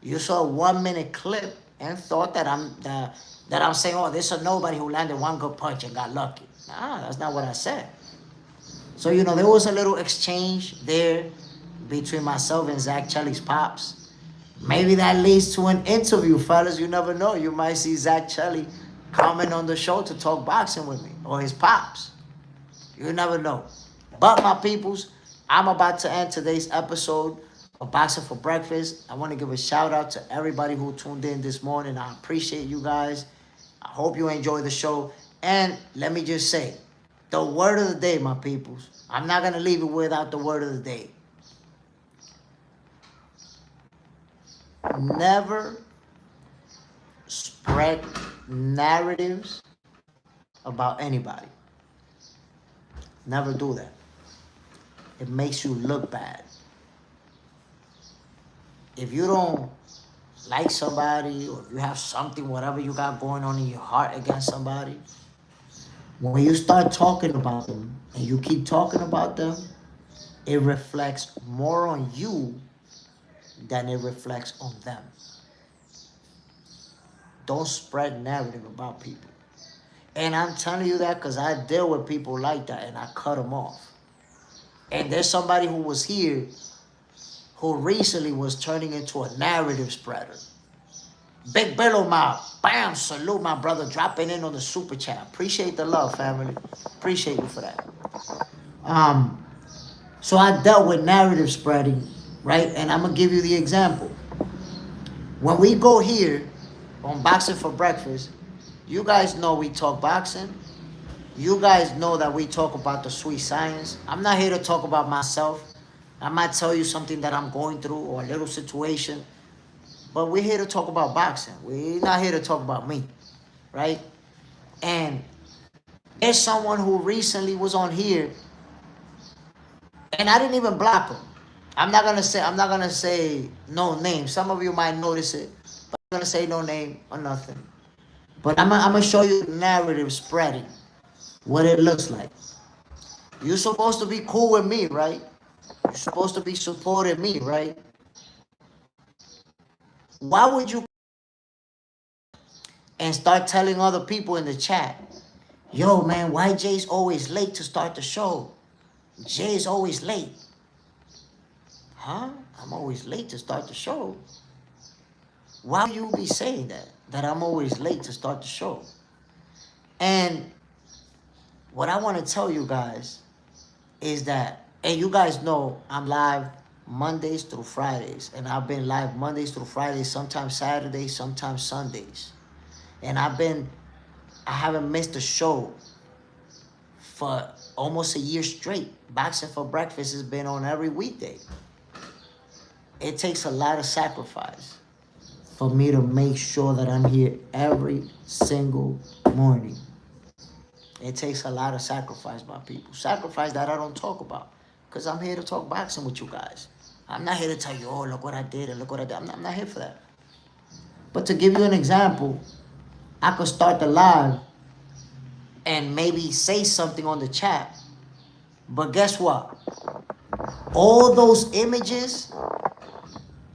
You saw a 1 minute clip and thought that I'm saying, oh, there's a nobody who landed one good punch and got lucky. Nah, that's not what I said. So, you know, there was a little exchange there between myself and Zach Chelly's pops. Maybe that leads to an interview, fellas. You never know. You might see Zach Chelly coming on the show to talk boxing with me, or his pops. You never know. But my peoples, I'm about to end today's episode of Boxing for Breakfast. I want to give a shout out to everybody who tuned in this morning. I appreciate you guys. I hope you enjoy the show. And let me just say, the word of the day, my peoples. I'm not going to leave it without the word of the day. Never spread narratives about anybody. Never do that. It makes you look bad. If you don't like somebody, or if you have something, whatever you got going on in your heart against somebody, when you start talking about them and you keep talking about them, it reflects more on you than it reflects on them. Don't spread narrative about people. And I'm telling you that because I deal with people like that and I cut them off. And there's somebody who was here who recently was turning into a narrative spreader. Big Billo Mob, bam, salute my brother, dropping in on the super chat. Appreciate the love, family. Appreciate you for that. So I dealt with narrative spreading, right? And I'm going to give you the example. When we go here on Boxing for Breakfast, you guys know we talk boxing. You guys know that we talk about the sweet science. I'm not here to talk about myself. I might tell you something that I'm going through or a little situation. But we're here to talk about boxing. We're not here to talk about me, right? And there's someone who recently was on here, and I didn't even block him. I'm not gonna say no name. Some of you might notice it, but I'm gonna say no name or nothing. But I'm gonna show you the narrative spreading, what it looks like. You're supposed to be cool with me, right? You're supposed to be supporting me, right? Why would you and start telling other people in the chat, yo man, why Jay's always late to start the show? Jay's always late. Huh? I'm always late to start the show. Why would you be saying that? That I'm always late to start the show? And what I want to tell you guys is that, and you guys know I'm live Mondays through Fridays. And I've been live Mondays through Fridays, sometimes Saturdays, sometimes Sundays. And I haven't missed a show for almost a year straight. Boxing for Breakfast has been on every weekday. It takes a lot of sacrifice for me to make sure that I'm here every single morning. It takes a lot of sacrifice, my people. Sacrifice that I don't talk about. Because I'm here to talk boxing with you guys. I'm not here to tell you, oh, look what I did and look what I did. I'm not here for that. But to give you an example, I could start the live and maybe say something on the chat. But guess what? All those images,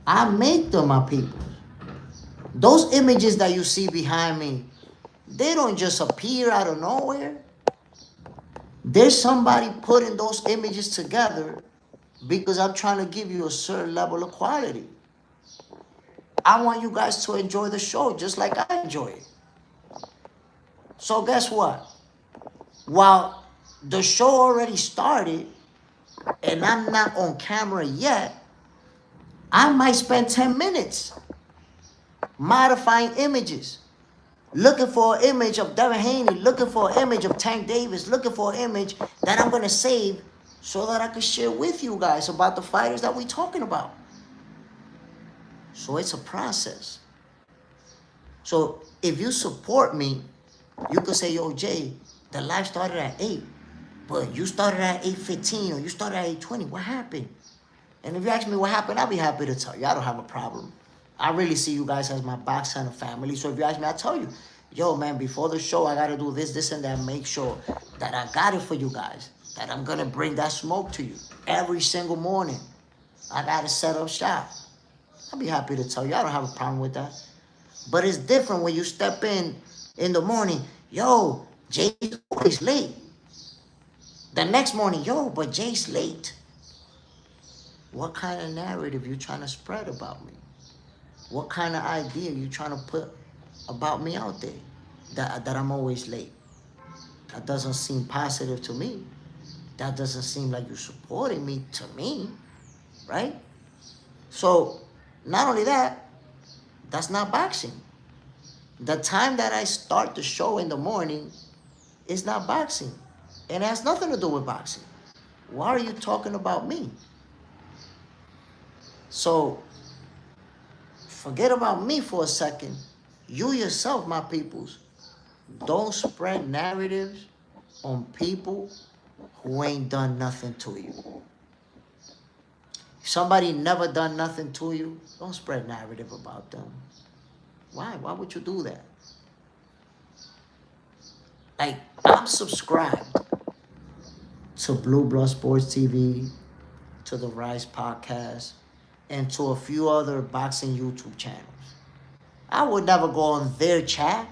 I make them, my people. Those images that you see behind me, they don't just appear out of nowhere. There's somebody putting those images together because I'm trying to give you a certain level of quality. I want you guys to enjoy the show just like I enjoy it. So guess what? While the show already started and I'm not on camera yet, I might spend 10 minutes modifying images. Looking for an image of Devin Haney, looking for an image of Tank Davis, looking for an image that I'm going to save so that I can share with you guys about the fighters that we're talking about. So it's a process. So if you support me, you could say, yo, Jay, the live started at 8, but you started at 8:15 or you started at 8:20. What happened? And if you ask me what happened, I'll be happy to tell you. I don't have a problem. I really see you guys as my boxing and family. So if you ask me, I'll tell you, yo, man, before the show, I got to do this, this, and that. Make sure that I got it for you guys, that I'm going to bring that smoke to you every single morning. I got to set up shop. I'll be happy to tell you. I don't have a problem with that. But it's different when you step in the morning. Yo, Jay's always late. The next morning, yo, but Jay's late. What kind of narrative you trying to spread about me? What kind of idea you trying to put about me out there? That I'm always late. That doesn't seem positive to me. That doesn't seem like you're supporting me to me, right? So, not only that, that's not boxing. The time that I start the show in the morning is not boxing. And it has nothing to do with boxing. Why are you talking about me? So, forget about me for a second. You yourself, my peoples, don't spread narratives on people who ain't done nothing to you. If somebody never done nothing to you, don't spread narrative about them. Why? Why would you do that? Like, I'm subscribed to Blue Blood Sports TV, to the Rise Podcast, and to a few other boxing YouTube channels. I would never go on their chat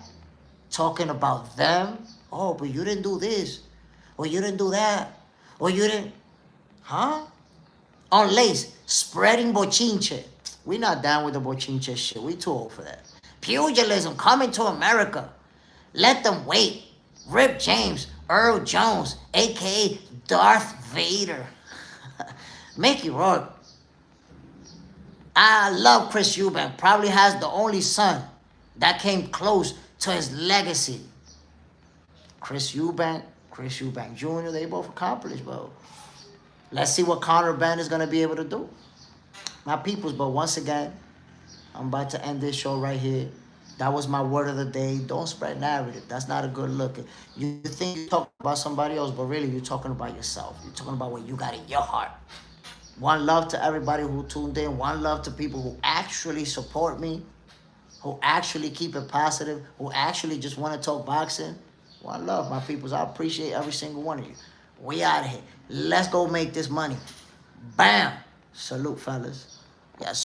talking about them. Oh, but you didn't do this, or you didn't do that, or you didn't, huh? Unless spreading bochinche. We not down with the bochinche shit. We too old for that. Pugilism coming to America. Let them wait. Rip James, Earl Jones, a.k.a. Darth Vader. Mickey Rourke. I love Chris Eubank. Probably has the only son that came close to his legacy. Chris Eubank Jr., they both accomplished, bro. Let's see what Conor Benn is going to be able to do. My peoples, but once again, I'm about to end this show right here. That was my word of the day. Don't spread narrative. That's not a good look. You think you're talking about somebody else, but really you're talking about yourself. You're talking about what you got in your heart. One love to everybody who tuned in. One love to people who actually support me, who actually keep it positive, who actually just want to talk boxing. One love, my peoples. I appreciate every single one of you. We out of here. Let's go make this money. Bam. Salute, fellas. Yes.